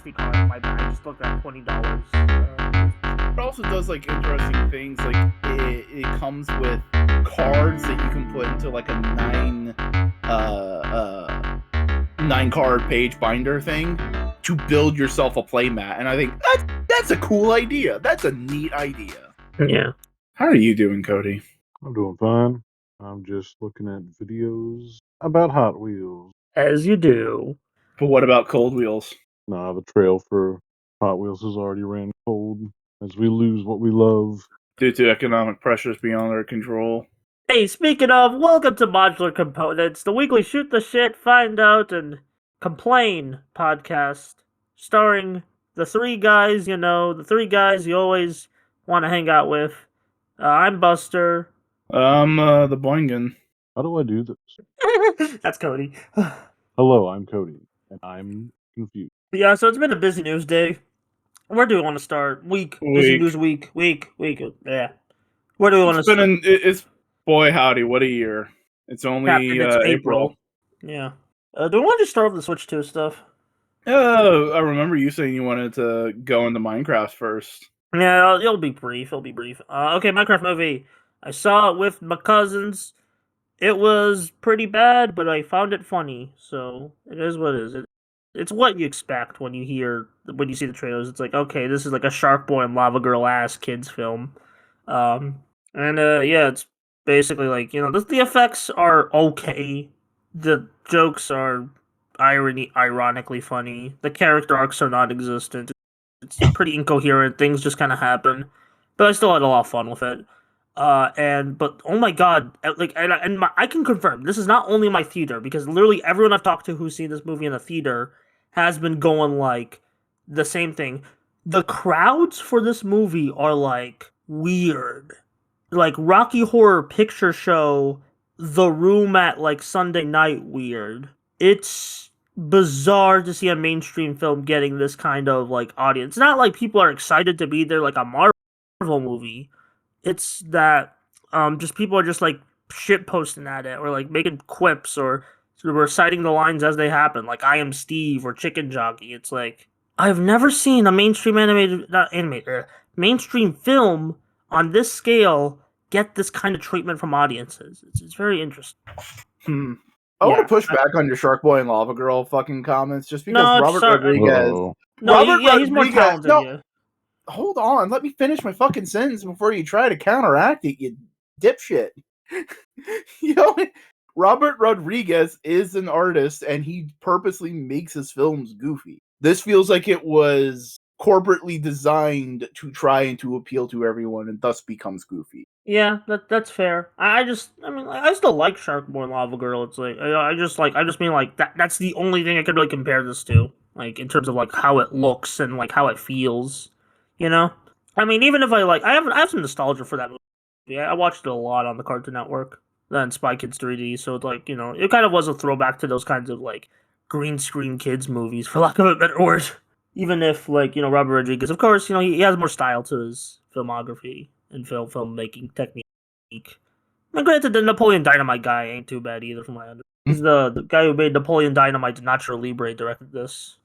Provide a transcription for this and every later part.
SD card. My bad. I just looked at $20. It also does like interesting things. Like it comes with cards that you can put into like a nine card page binder thing to build yourself a playmat, and I think that's a cool idea. That's a neat idea. Yeah. How are you doing, Cody? I'm doing fine. I'm just looking at videos about Hot Wheels. As you do. But what about Cold Wheels? Nah, the trail for Hot Wheels has already ran cold as we lose what we love. Due to economic pressures beyond our control. Hey, speaking of, welcome to Modular Components, the weekly shoot the shit, find out, and complain podcast, starring the three guys, the three guys you always want to hang out with. I'm Buster. The Boingen. How do I do this? That's Cody. Hello, I'm Cody, and I'm confused. Yeah, so it's been a busy news day. Where do we want to start? Busy news week. Yeah. Where do we want to start? It's boy howdy, what a year. It's only April. Yeah. Do we want to just start with the Switch 2 stuff? I remember you saying you wanted to go into Minecraft first. Yeah, it'll be brief. Okay, Minecraft movie. I saw it with my cousins. It was pretty bad, but I found it funny. So it is what it is. It's what you expect when you see the trailers. It's like, okay, this is like a Shark Boy and Lava Girl ass kids film. It's basically like, the effects are okay. The jokes are ironically funny. The character arcs are non-existent. It's pretty incoherent. Things just kind of happen, but I still had a lot of fun with it. But oh my god, I can confirm this is not only my theater, because literally everyone I've talked to who's seen this movie in the theater has been going like the same thing. The crowds for this movie are like weird, like Rocky Horror Picture Show, The Room at like Sunday night weird. It's bizarre to see a mainstream film getting this kind of like audience. It's not like people are excited to be there like a Marvel movie. It's that just people are just like shit posting at it, or like making quips, or sort of reciting the lines as they happen, like "I am Steve" or "Chicken Jockey." It's like, I've never seen a mainstream mainstream film on this scale get this kind of treatment from audiences. It's very interesting. I want to push back on your Shark Boy and Lava Girl fucking comments, just because Robert Rodriguez. He's more talented than you. Hold on, let me finish my fucking sentence before you try to counteract it, you dipshit. Robert Rodriguez is an artist, and he purposely makes his films goofy. This feels like it was corporately designed to try and to appeal to everyone, and thus becomes goofy. Yeah, that's fair. I still like Shark Boy and Lava Girl. It's like I just mean like that's the only thing I could really compare this to, like in terms of like how it looks and like how it feels. I mean, even if I have some nostalgia for that movie. I watched it a lot on the Cartoon Network, then Spy Kids 3D, so it's like, it kind of was a throwback to those kinds of like green screen kids movies, for lack of a better word. Even if Robert Rodriguez, of course, he has more style to his filmography and filmmaking technique. And granted, the Napoleon Dynamite guy ain't too bad either, from my understanding. He's the guy who made Napoleon Dynamite and Nacho Libre directed this.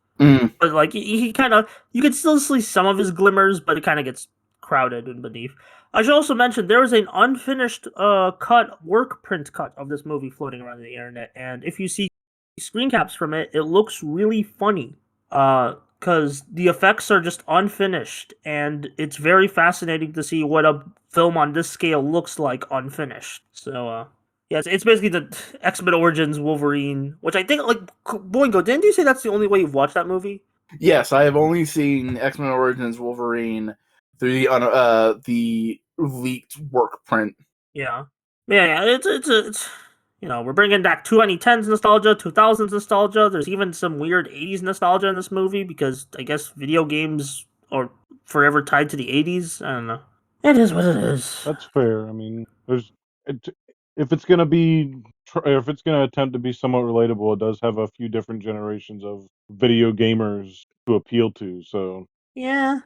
But like he kind of, you can still see some of his glimmers, but it kind of gets crowded and beneath. I should also mention there is an unfinished work print cut of this movie floating around the internet, and if you see screen caps from it, it looks really funny. Because the effects are just unfinished, and it's very fascinating to see what a film on this scale looks like unfinished. So yeah, it's basically the X-Men Origins Wolverine, which I think, like, Boingo, didn't you say that's the only way you've watched that movie? Yes, I have only seen X-Men Origins Wolverine through the leaked work print. Yeah. It's we're bringing back 2010s nostalgia, 2000s nostalgia. There's even some weird 80s nostalgia in this movie, because I guess video games are forever tied to the 80s. I don't know. It is what it is. That's fair. I mean, if it's gonna attempt to be somewhat relatable, it does have a few different generations of video gamers to appeal to. So yeah,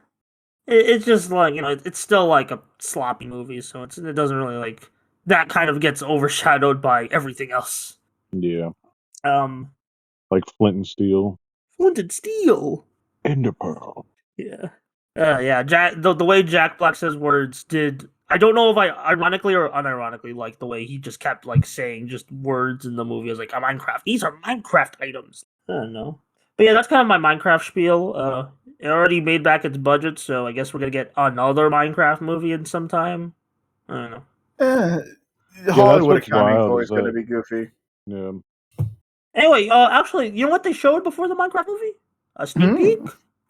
it's just like it's still like a sloppy movie, so it doesn't really like that kind of gets overshadowed by everything else. Yeah. Like Flint and Steel. Flint and Steel. It Ender Pearl. Yeah. Yeah. The way Jack Black says words did. I don't know if I ironically or unironically like the way he just kept like saying just words in the movie. I was like, Minecraft. These are Minecraft items. I don't know. But yeah, that's kind of my Minecraft spiel. It already made back its budget, so I guess we're gonna get another Minecraft movie in some time. I don't know. Hollywood what's accounting is wild, always is going to that- be goofy. Yeah. Anyway, actually, you know what they showed before the Minecraft movie? A sneak peek.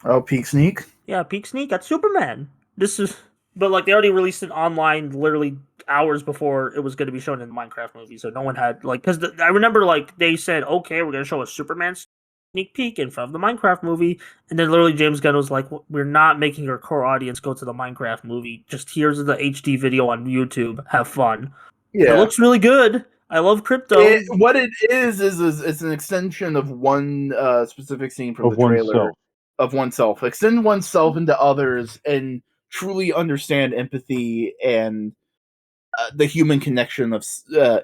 Oh, peek sneak. Yeah, peek sneak at Superman. This is, but like they already released it online, literally hours before it was going to be shown in the Minecraft movie. So no one had like, because I remember like they said, okay, we're going to show a Superman sneak peek in front of the Minecraft movie, and then literally James Gunn was like, we're not making our core audience go to the Minecraft movie. Just here's the HD video on YouTube. Have fun. Yeah, It looks really good. I love crypto. what it is it's an extension of one specific scene from Of the trailer oneself. of oneself. Extend oneself into others and truly understand empathy and the human connection of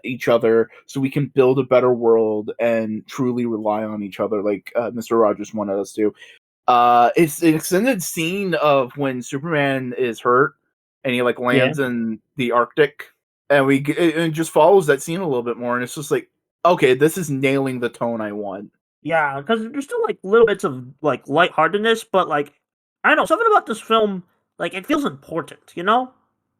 each other, so we can build a better world and truly rely on each other, like Mr. Rogers wanted us to. It's an extended scene of when Superman is hurt and he like lands in the Arctic, and it just follows that scene a little bit more, and it's just like, okay, this is nailing the tone I want. Yeah, because there's still like little bits of like lightheartedness, but like I don't know, something about this film, like it feels important, you know?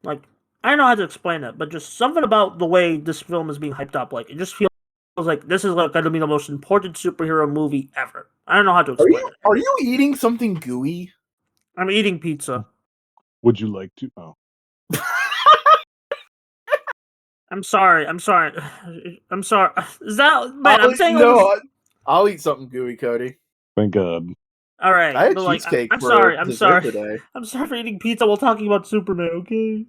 Like I don't know how to explain it, but just something about the way this film is being hyped up, like it just feels like this is like gonna be the most important superhero movie ever. I don't know how to explain it. Are you eating something gooey? I'm eating pizza. Would you like to? Oh. I'm sorry. I'm sorry. I'm sorry. Is that man? I'm saying like, I'll eat something gooey, Cody. Thank God. all right, I had but like cheesecake I'm for sorry. I'm dessert sorry. today. I'm sorry for eating pizza while talking about Superman. Okay.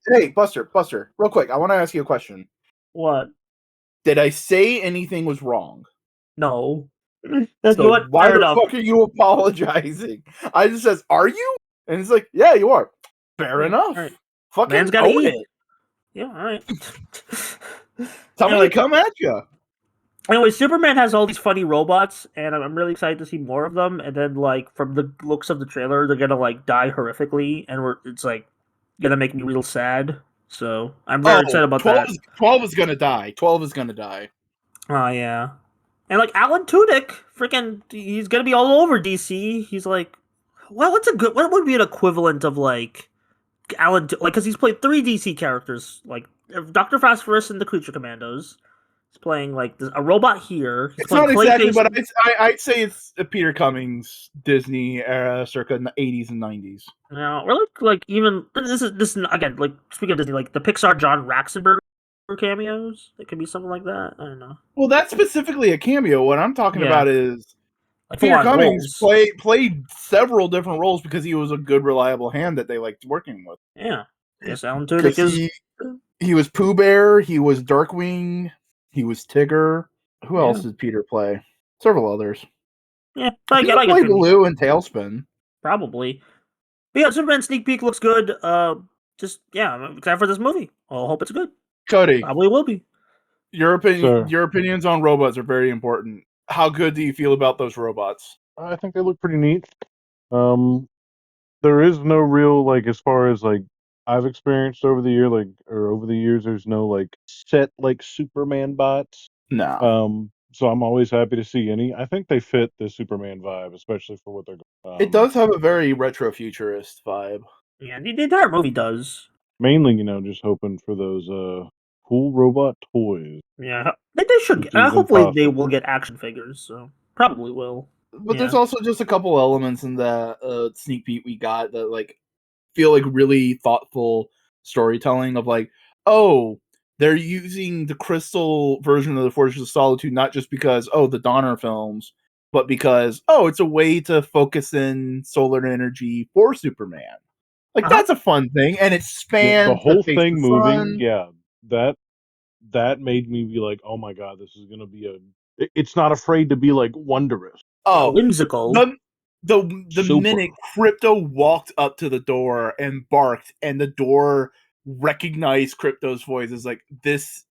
Hey, Buster, real quick, I want to ask you a question. What? Did I say anything was wrong? No. That's So what. why Fair the enough. fuck are you apologizing? I just says, "Are you?" And it's like, "Yeah, you are." Fair Yeah, enough. alright. Fucking Man's gotta own eat. it. Yeah, all right. Tell me to come at you. Anyway, Superman has all these funny robots, and I'm really excited to see more of them. And then, like, from the looks of the trailer, they're gonna like die horrifically, and it's like gonna make me real sad. So I'm very excited about 12 that. 12 is gonna die. 12 is gonna die. Oh yeah, and like Alan Tudyk, freaking, he's gonna be all over DC. He's like, well, what would be an equivalent of like Alan, like, because he's played 3 DC characters, like Doctor Phosphorus and the Creature Commandos. He's playing like a robot here. He's It's not playing exactly, Clayface. but I'd say it's a Peter Cummings Disney era, circa the 80s and 90s. No, or like even this is again, like speaking of Disney, like the Pixar John Ratzenberger cameos. It could be something like that. I don't know. Well, that's specifically a cameo. What I'm talking Yeah. about is Like Peter full-on Cummings roles. played several different roles because he was a good, reliable hand that they liked working with. Yeah. Yes, Alan Because Tudyk is. he was Pooh Bear, he was Darkwing, he was Tigger. Who else did Peter play? Several others. Yeah, I I think get he played it. Baloo and Tailspin. Probably. But yeah, Superman sneak peek looks good. Just yeah, I'm excited for this movie. I hope it's good. Cody, Probably will be. your Sir. opinions on robots are very important. How good do you feel about those robots? I think they look pretty neat. There is no real, like, as far as like I've experienced over the years, there's no like set like Superman bots. No. So I'm always happy to see any. I think they fit the Superman vibe, especially for what they're It does have a very retro futurist vibe. Yeah, the entire movie does. mainly, just hoping for those cool robot toys. Yeah, they should. Which is Hopefully, they impossible. will get action figures. So probably will. But Yeah. there's also just a couple elements in the sneak peek we got that like feel like really thoughtful storytelling of like, oh, they're using the crystal version of the Fortress of Solitude not just because the Donner films, but because it's a way to focus in solar energy for Superman. Like that's a fun thing, and it spans The whole face thing the moving, sun. yeah, that made me be like, oh my god, this is gonna be it's not afraid to be like wondrous. Whimsical. The minute Crypto walked up to the door and barked, and the door recognized Crypto's voice, is like this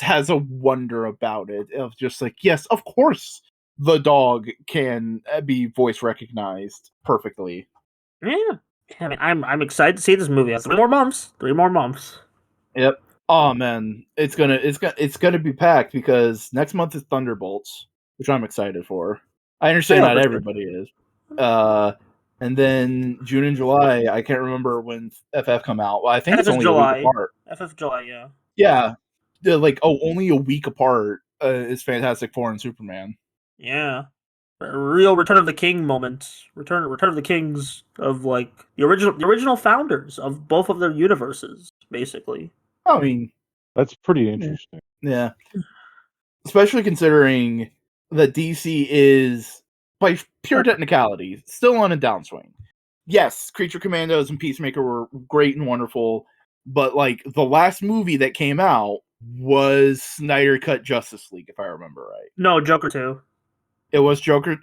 has a wonder about it of just like, yes, of course the dog can be voice recognized perfectly. Yeah. I mean, I'm excited to see this movie. It has 3 more months. 3 more months. Yep. Oh man, it's gonna be packed because next month is Thunderbolts, which I'm excited for. I understand Yeah, not for sure. everybody is. And then June and July, I can't remember when FF come out. Well, I think it's FF only a week July. apart. FF July, yeah. Yeah, they're like only a week apart is Fantastic Four and Superman. Yeah. A real Return of the King moment. Return of the Kings of like the original founders of both of their universes, basically. I mean, That's pretty interesting. yeah, especially considering that DC is, by pure technicality, still on a downswing. Yes, Creature Commandos and Peacemaker were great and wonderful, but like the last movie that came out was Snyder Cut Justice League, if I remember right. No, Joker 2. It was Joker.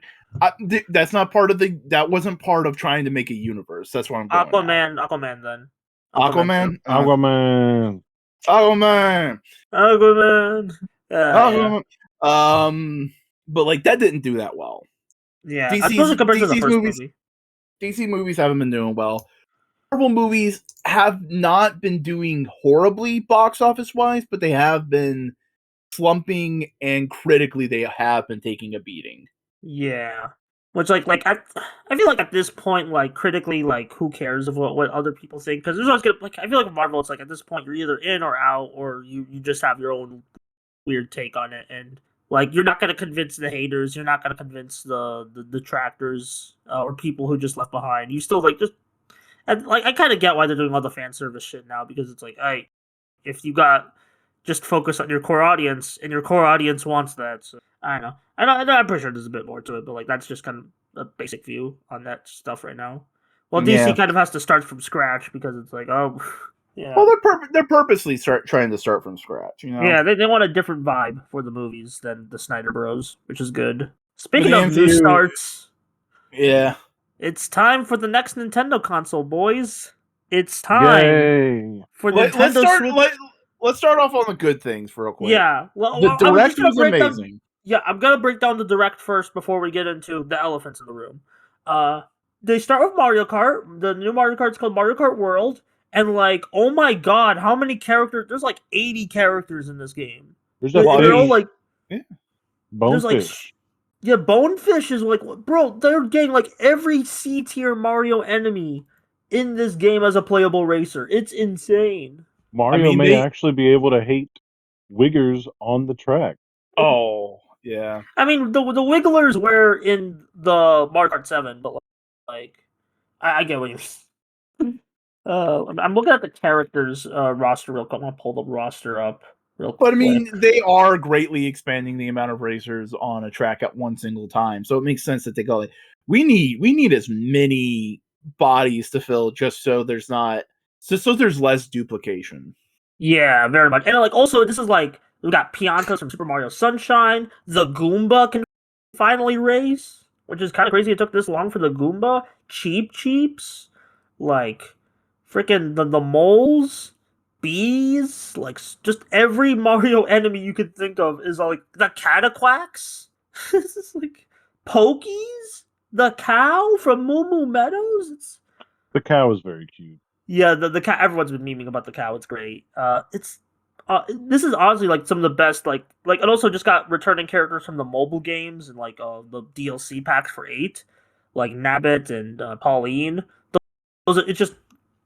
That's not part of that wasn't part of trying to make a universe. That's what I'm going Aquaman then. Aquaman? Aquaman. Aquaman. Aquaman. Yeah. But like that didn't do that well. Yeah. I suppose it compared to the first movie. DC movies haven't been doing well. Marvel movies have not been doing horribly box office wise, but they have been slumping, and critically they have been taking a beating. Yeah. Which I feel like at this point, like critically, like who cares of what other people think? Because there's always gonna like I feel like with Marvel, it's like at this point you're either in or out, or you just have your own weird take on it, and like you're not gonna convince the haters, you're not gonna convince the detractors or people who just left behind. You still like just and like I kind of get why they're doing all the fan service shit now, because it's like, hey, if you got just focus on your core audience, and your core audience wants that. So I don't know. I'm pretty sure there's a bit more to it, but like that's just kind of a basic view on that stuff right now. Well, DC kind of has to start from scratch because it's like, oh, yeah. Well, they're purposely trying to start from scratch. You know. Yeah, they want a different vibe for the movies than the Snyder Bros, which is good. Speaking of new starts, yeah, it's time for the next Nintendo console, boys. It's time for Nintendo Switch. Let's start off on the good things real quick. Yeah, the Direct was amazing. I'm gonna break down the Direct first before we get into the elephants in the room. They start with Mario Kart. The new Mario Kart's called Mario Kart World, and like, oh my god, how many characters? There's like 80 characters in this game. There's like Bonefish. Bonefish is like, bro, they're getting like every C tier Mario enemy in this game as a playable racer. It's insane. Mario may actually be able to hate Wiggers on the track. Oh, yeah. I mean, the Wigglers were in the Mario Kart 7, but like, I get what you mean. I'm looking at the characters roster real quick. I'm gonna pull the roster up real quick. But I mean, they are greatly expanding the amount of racers on a track at one single time, so it makes sense that they go like, we need as many bodies to fill just so there's less duplication. Yeah, very much. And like also this is like we got Piantas from Super Mario Sunshine. The Goomba can finally race, which is kind of crazy. It took this long for the Goomba. Cheeps, like freaking the moles, bees, like just every Mario enemy you could think of is like the Cataquacks. This is like Pokies, the cow from Moo Moo Meadows. The cow is very cute. Yeah, the cow. Everyone's been memeing about the cow. It's great. This is honestly like some of the best. Like it also just got returning characters from the mobile games and like the DLC packs for 8, like Nabbit and Pauline. It's just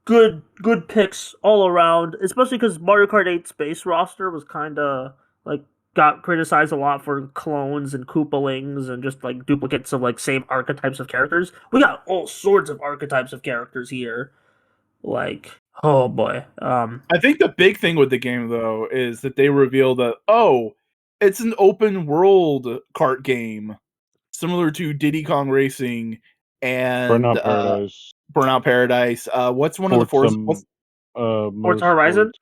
good picks all around. Especially because Mario Kart 8's base roster was kind of like got criticized a lot for clones and Koopalings and just like duplicates of like same archetypes of characters. We got all sorts of archetypes of characters here. Like, oh boy. I think the big thing with the game though is that they reveal that it's an open world kart game similar to Diddy Kong Racing and Burnout Paradise. What's one of the Forza Horizon?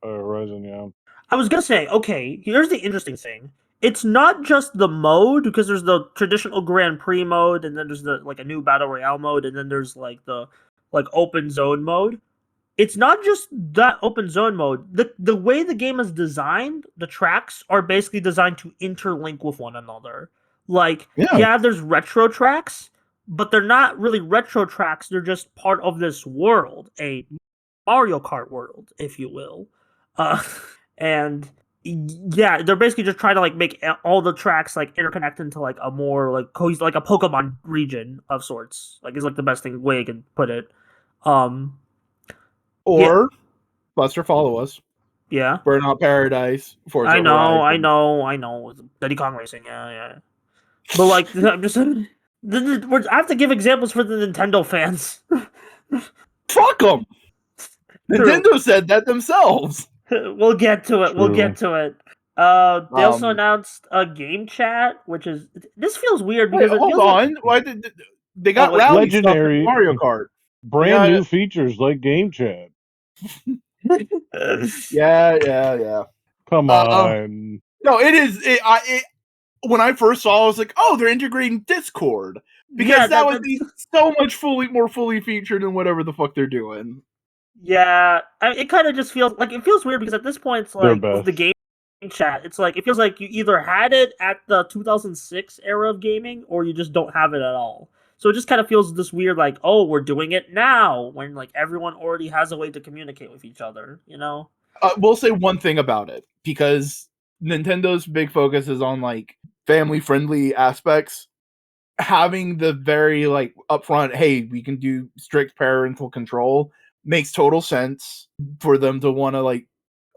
Horizon, yeah. I was gonna say, okay, here's the interesting thing. It's not just the mode, because there's the traditional Grand Prix mode, and then there's the like a new Battle Royale mode, and then there's like the open zone mode. It's not just that open zone mode. The way the game is designed, the tracks are basically designed to interlink with one another. Like, Yeah. there's retro tracks, but they're not really retro tracks. They're just part of this world, a Mario Kart world, if you will. Uh, and yeah, they're basically just trying to like make all the tracks like interconnect into like a more like like a Pokemon region of sorts. Like is like the best way I can put it. Um, Or Buster, follow us. yeah, Burnout Paradise, Forza I know, Horizon. I know. Diddy Kong Racing, yeah. But like, I'm just, I have to give examples for the Nintendo fans. Fuck them. True. Nintendo said that themselves. We'll get to it. We'll True. get to it. They also announced a game chat, which is this feels weird because Wait, it hold feels on. Why did they got wait, rally stuff Legendary. in Mario Kart? Brand Yeah. new features like game chat. like Yeah. Come on. No, it is. When I first saw it, I was like, oh, they're integrating Discord. Because that would be so much more fully featured than whatever the fuck they're doing. Yeah, it kind of just feels like it feels weird because at this point it's They're like with the best. game chat, it's like it feels like you either had it at the 2006 era of gaming or you just don't have it at all. So it just kind of feels this weird, like, oh, we're doing it now when like everyone already has a way to communicate with each other, you know? We'll say one thing about it because Nintendo's big focus is on like family-friendly aspects. Having the very like upfront, hey, we can do strict parental control makes total sense for them to want to like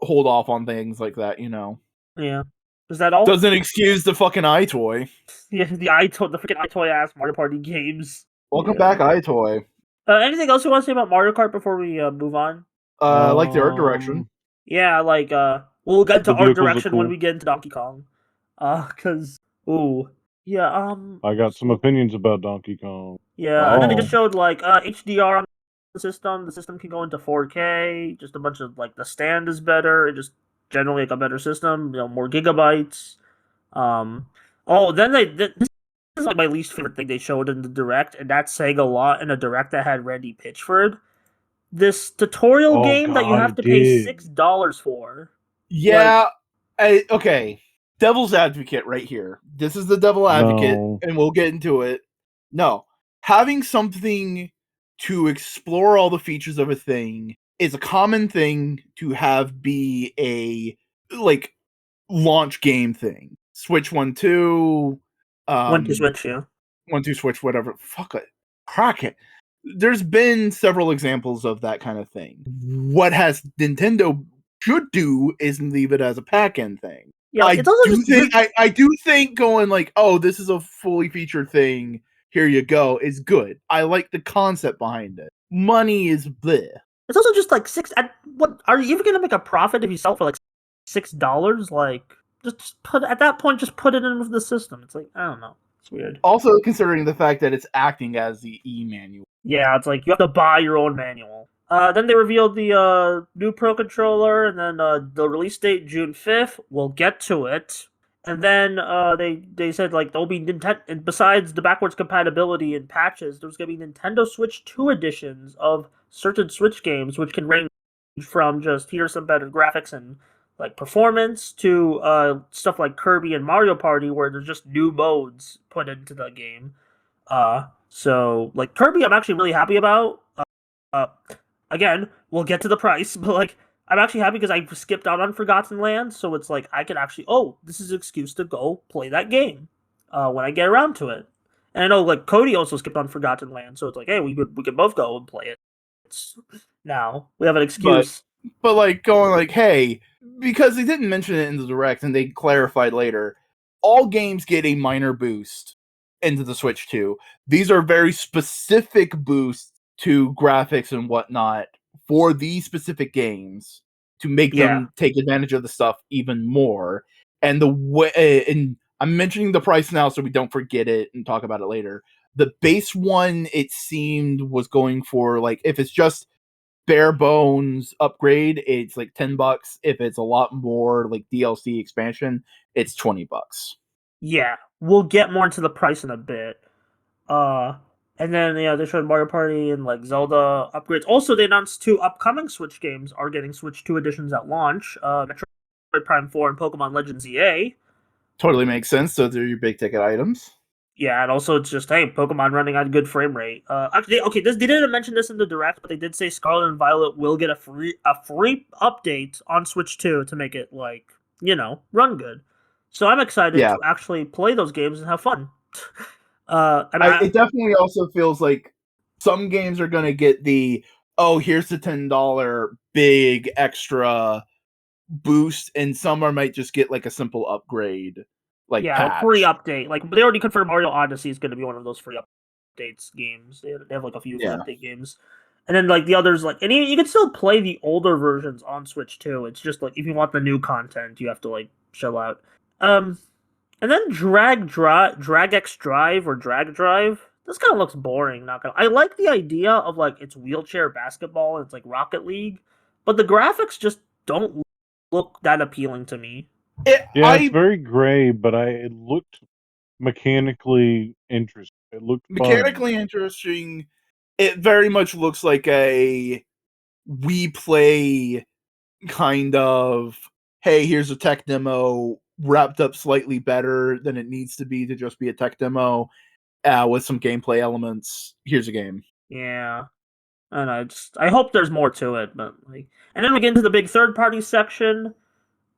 hold off on things like that, you know. Yeah. Is that all? Doesn't excuse the fucking iToy. Yeah, the freaking iToy ass Mario Party games. Welcome back, iToy. Anything else you want to say about Mario Kart before we move on? Like the art direction. Yeah, like we'll get to The art vehicles are direction when cool. we get into Donkey Kong. Cause yeah, I got some opinions about Donkey Kong. yeah, and then they just showed like HDR on the system. The system can go into 4K. Just a bunch of like the stand is better. It just generally like a better system. You know, more gigabytes. Then this is like my least favorite thing they showed in the direct, and that's saying a lot in a direct that had Randy Pitchford. This tutorial game that you have to pay $6 for. Yeah, okay. Devil's advocate right here. This is the devil advocate, and we'll get into it. No, having something to explore all the features of a thing is a common thing to have be a like launch game thing. Switch 1-2, 1-2 Switch, yeah. 1-2 Switch, whatever. Fuck it, crack it. There's been several examples of that kind of thing. What has Nintendo should do is leave it as a pack-in thing. Yeah, it's also I do think going like, oh, this is a fully featured thing, here you go, is good. I like the concept behind it. Money is bleh. It's also just like what are you even gonna make a profit if you sell for like $6? Like just put at that point just put it in the system. It's like I don't know. It's weird. Also considering the fact that it's acting as the e-manual. Yeah, it's like you have to buy your own manual. Then they revealed the new Pro Controller, and then the release date June 5th. We'll get to it. And then they said like there'll be Nintendo, and besides the backwards compatibility and patches, there's gonna be Nintendo Switch 2 editions of certain Switch games, which can range from just here's some better graphics and like performance to stuff like Kirby and Mario Party, where there's just new modes put into the game. So like Kirby, I'm actually really happy about. Again, we'll get to the price, but like I'm actually happy because I skipped out on Forgotten Land, so it's like I can actually this is an excuse to go play that game when I get around to it. And I know like Cody also skipped on Forgotten Land, so it's like hey we can both go and play it. Now we have an excuse. But like going like hey, because they didn't mention it in the direct and they clarified later, all games get a minor boost into the Switch 2. These are very specific boosts to graphics and whatnot for these specific games to make them take advantage of the stuff even more. And the way, and I'm mentioning the price now so we don't forget it and talk about it later. The base one, it seemed, was going for like if it's just bare bones upgrade, it's like $10. If it's a lot more like DLC expansion, it's $20. Yeah, we'll get more into the price in a bit. And then they showed Mario Party and like Zelda upgrades. Also, they announced 2 upcoming Switch games are getting Switch 2 editions at launch. Metroid Prime 4 and Pokemon Legends EA. Totally makes sense. Those are your big ticket items. Yeah, and also it's just hey, Pokemon running on good frame rate. Actually, okay, they didn't mention this in the direct, but they did say Scarlet and Violet will get a free update on Switch 2 to make it like run good. So I'm excited Yeah. to actually play those games and have fun. It definitely also feels like some games are going to get here's the $10 big extra boost, and some might just get like a simple upgrade, like yeah, a free patch. update. Like they already confirmed Mario Odyssey is going to be one of those free updates games. They have like a few free Yeah. update games. And then like the others, like and you can still play the older versions on Switch too. It's just like if you want the new content, you have to like shell out. And then Drag X Drive or Drag Drive. This kind of looks boring. Not gonna. I like the idea of like it's wheelchair basketball. And it's like Rocket League, but the graphics just don't look that appealing to me. It's very gray, but it looked mechanically interesting. It looked mechanically fun. interesting. It very much looks like a we play kind of, hey, here's a tech demo wrapped up slightly better than it needs to be to just be a tech demo with some gameplay elements. Here's a game. Yeah, and I hope there's more to it, but like, and then we get into the big third party section.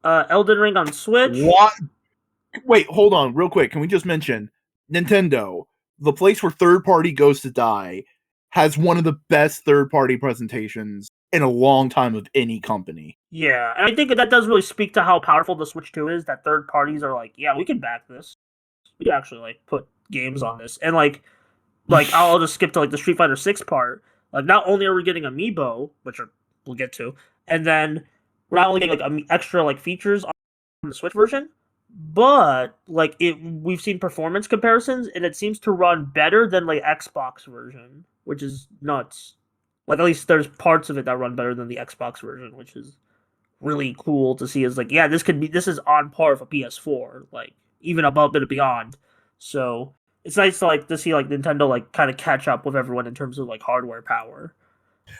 Elden Ring on Switch. What? Wait, hold on, real quick. Can we just mention Nintendo, the place where third party goes to die, has one of the best third party presentations in a long time of any company. Yeah, and I think that does really speak to how powerful the Switch 2 is. That third parties are like, yeah, we can back this. We can actually like put games on this, and like I'll just skip to like the Street Fighter 6 part. Like, not only are we getting amiibo, we'll get to, and then we're not only getting like extra like features on the Switch version, but like we've seen performance comparisons, and it seems to run better than like Xbox version, which is nuts. Like at least there's parts of it that run better than the Xbox version, which is really cool to see. Is like, yeah, this is on par with a PS4, like even above and beyond. So it's nice to see like Nintendo like kind of catch up with everyone in terms of like hardware power.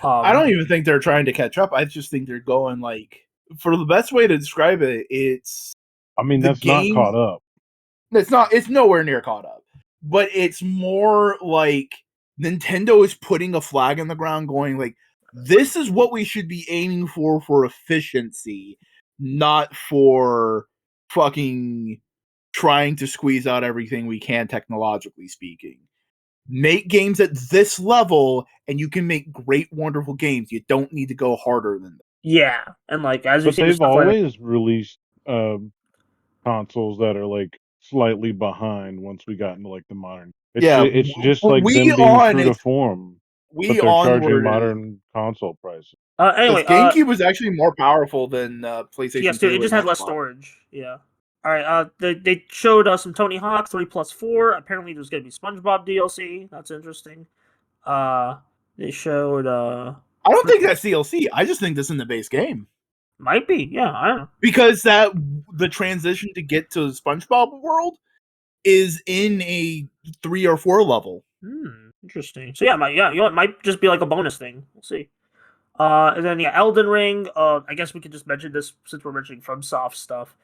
I don't even think they're trying to catch up. I just think they're going like, for the best way to describe it, it's. I mean, that's not caught up. It's nowhere near caught up. But it's more like Nintendo is putting a flag in the ground going like, this is what we should be aiming for efficiency, not for fucking trying to squeeze out everything we can technologically speaking. Make games at this level and you can make great, wonderful games. You don't need to go harder than that. Yeah, and like as but they've always released consoles that are like slightly behind once we got into like the modern. It's just like them being true to form. But they're charging modern console prices. Anyway, GameCube was actually more powerful than PlayStation. Yes, dude, it just had less storage. Yeah. All right. They showed us some Tony Hawk 3+4. Apparently, there's gonna be SpongeBob DLC. That's interesting. They showed. I don't think that's DLC. I just think that's in the base game. Might be. Yeah, I don't know. Because the transition to get to SpongeBob world is in a 3 or 4 level. Interesting. So it might just be like a bonus thing. We'll see. And then Elden Ring. I guess we could just mention this since we're mentioning FromSoft stuff.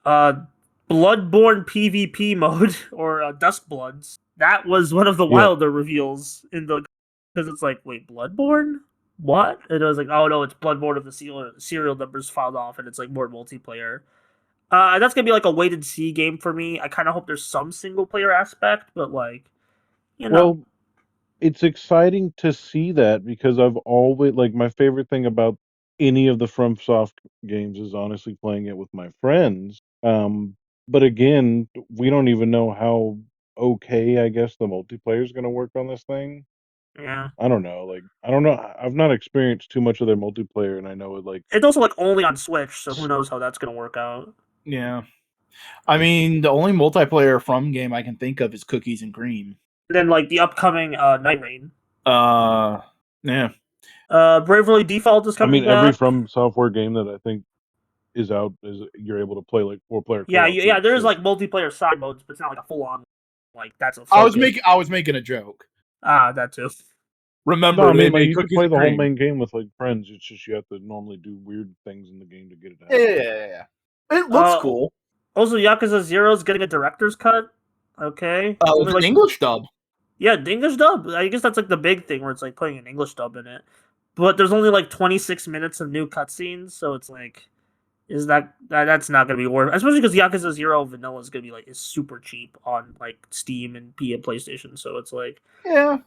Bloodborne PvP mode or Duskbloods. That was one of the wilder reveals in the because it's like, wait, Bloodborne? What? And it was like, oh no, it's Bloodborne of the serial numbers filed off, and it's like more multiplayer. That's gonna be like a wait and see game for me. I kind of hope there's some single player aspect, but like, Well, it's exciting to see that because I've always like my favorite thing about any of the FromSoft games is honestly playing it with my friends. But again, we don't even know how okay I guess the multiplayer is going to work on this thing. Yeah. I don't know. Like I don't know. I've not experienced too much of their multiplayer, and I know it's also like only on Switch, so who knows how that's going to work out. Yeah. I mean, the only multiplayer From game I can think of is Cookies and Cream. And then like the upcoming Night Rain. Yeah. Bravely Default is coming back. Every From Software game that I think is out is you're able to play like 4-player. Yeah. There's like multiplayer side modes, but it's not like a full on. Like that's a. I was making a joke. That too. Remember, you can play the whole main game with like friends. It's just you have to normally do weird things in the game to get it out. Yeah. It looks cool. Also, Yakuza 0 is getting a director's cut. Okay. Oh, Only it's an like English dub. yeah, the English dub. I guess that's like the big thing where it's like putting an English dub in it. But there's only like 26 minutes of new cutscenes, so it's like, is that's not gonna be worth? Especially because Yakuza 0 Vanilla is gonna be like is super cheap on like Steam and PlayStation. So it's like, Yeah,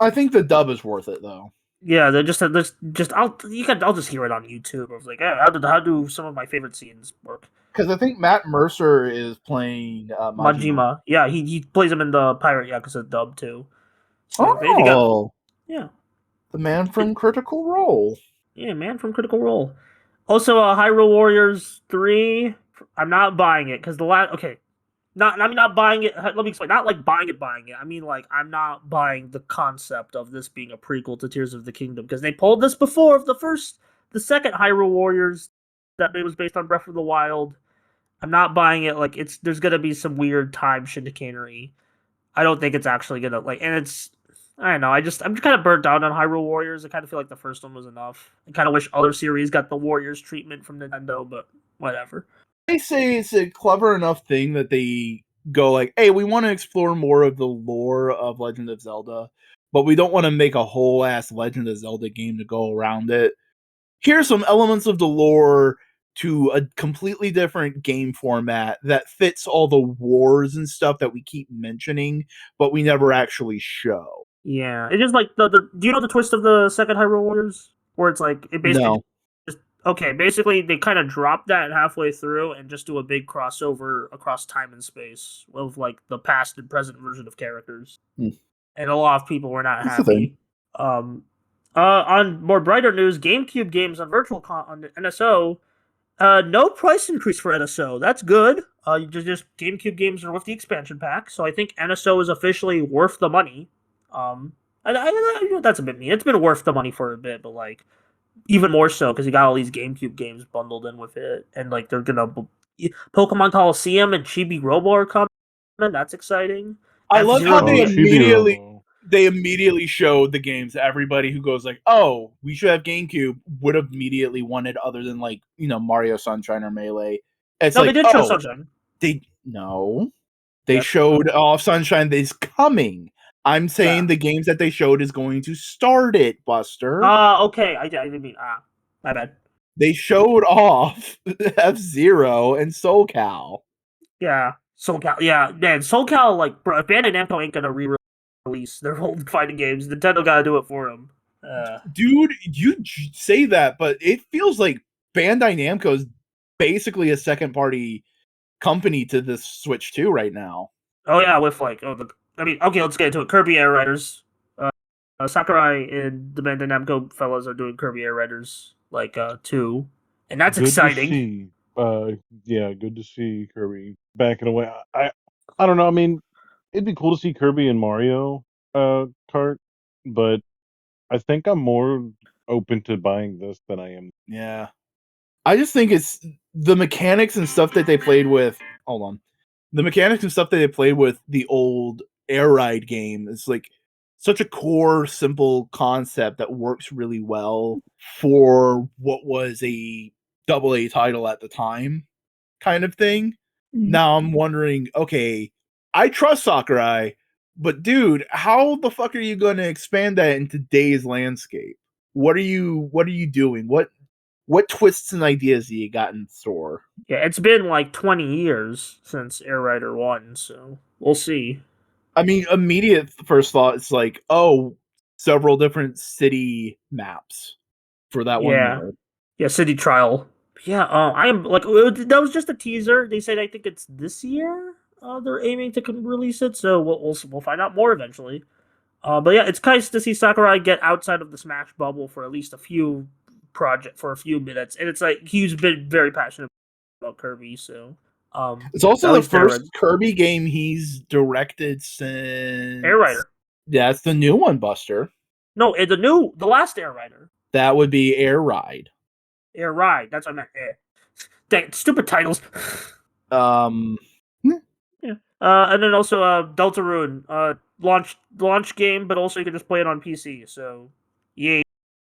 I think the dub is worth it though. yeah, they're just I'll just hear it on YouTube. Of like, hey, how do some of my favorite scenes work? Because I think Matt Mercer is playing Majima. Majima, yeah, he plays him in the Pirate Yakuza dub too. So they got Oh, yeah. the man from Critical Role. Yeah, man from Critical Role. Also, Hyrule Warriors 3. I'm not buying it because the last. Okay, not buying it. Let me explain. Not like buying it. I mean, like, I'm not buying the concept of this being a prequel to Tears of the Kingdom because they pulled this before of the second Hyrule Warriors that it was based on Breath of the Wild. I'm not buying it. Like, there's gonna be some weird time chicanery. I don't think it's actually gonna like, and it's. I don't know. I'm kind of burnt out on Hyrule Warriors. I kind of feel like the first one was enough. I kind of wish other series got the Warriors treatment from Nintendo, but whatever. They say it's a clever enough thing that they go like, "Hey, we want to explore more of the lore of Legend of Zelda, but we don't want to make a whole ass Legend of Zelda game to go around it. Here's some elements of the lore to a completely different game format that fits all the wars and stuff that we keep mentioning, but we never actually show." Yeah, it's just like the. Do you know the twist of the second Hyrule Warriors, where it's like it basically No. just okay. Basically, they kind of drop that halfway through and just do a big crossover across time and space of like the past and present version of characters, Hmm. and a lot of people were not That's the thing. happy. On more brighter news, GameCube games on on NSO. No price increase for NSO. That's good. Just GameCube games are with the expansion pack, so I think NSO is officially worth the money. Um, you know, that's a bit mean. It's been worth the money for a bit, but like even more so because you got all these GameCube games bundled in with it, and like they're gonna Pokemon Coliseum and Chibi Robo are coming. That's exciting. I love F-Zero how they Oh, immediately showed the games to everybody who goes like, "Oh, we should have GameCube," would have immediately wanted other than like, Mario Sunshine or Melee. It's No, they like, did show "Oh, Sunshine. they Yes. showed off Sunshine is coming." I'm saying Yeah. the games that they showed is going to start it, Buster. Okay. I didn't mean my bad. They showed off F-Zero and SoCal. Yeah, SoCal. Yeah, man, SoCal. Like, bro, if Bandai Namco ain't gonna re-release their old fighting games, Nintendo gotta do it for them. Dude, you say that, but it feels like Bandai Namco is basically a second party company to this Switch 2 right now. Oh yeah, with like I mean, okay, let's get into it. Kirby Air Riders. Sakurai and the Bandai Namco fellas are doing Kirby Air Riders like 2, and that's good to exciting. see. Yeah, good to see Kirby backing away. I don't know. I mean, it'd be cool to see Kirby and Mario Kart, but I think I'm more open to buying this than I am. Yeah. I just think it's the mechanics and stuff that they played with. Hold on. The mechanics and stuff that they played with the old Air Ride game is like such a core, simple concept that works really well for what was a AA title at the time, kind of thing. Now I'm wondering, okay, I trust Sakurai, but dude, how the fuck are you going to expand that in today's landscape? What are you doing? What twists and ideas do you got in store? Yeah, it's been like 20 years since Air Rider 1, so we'll see. I mean, immediate first thought is like, oh, several different city maps for that one Yeah, mode. yeah, City Trial. Yeah, I am like that was just a teaser. They said I think it's this year. They're aiming to release it, so we'll find out more eventually. But yeah, it's nice to see Sakurai get outside of the Smash bubble for at least a few minutes, and it's like he's been very passionate about Kirby, so It's also at the least first Kirby game he's directed since. Air Rider. Yeah, it's the new one, Buster. No, the last Air Rider. That would be Air Ride. Air Ride. That's what I meant. Dang, stupid titles. Um, Yeah. And then also Deltarune, launch game, but also you can just play it on PC. So, yay!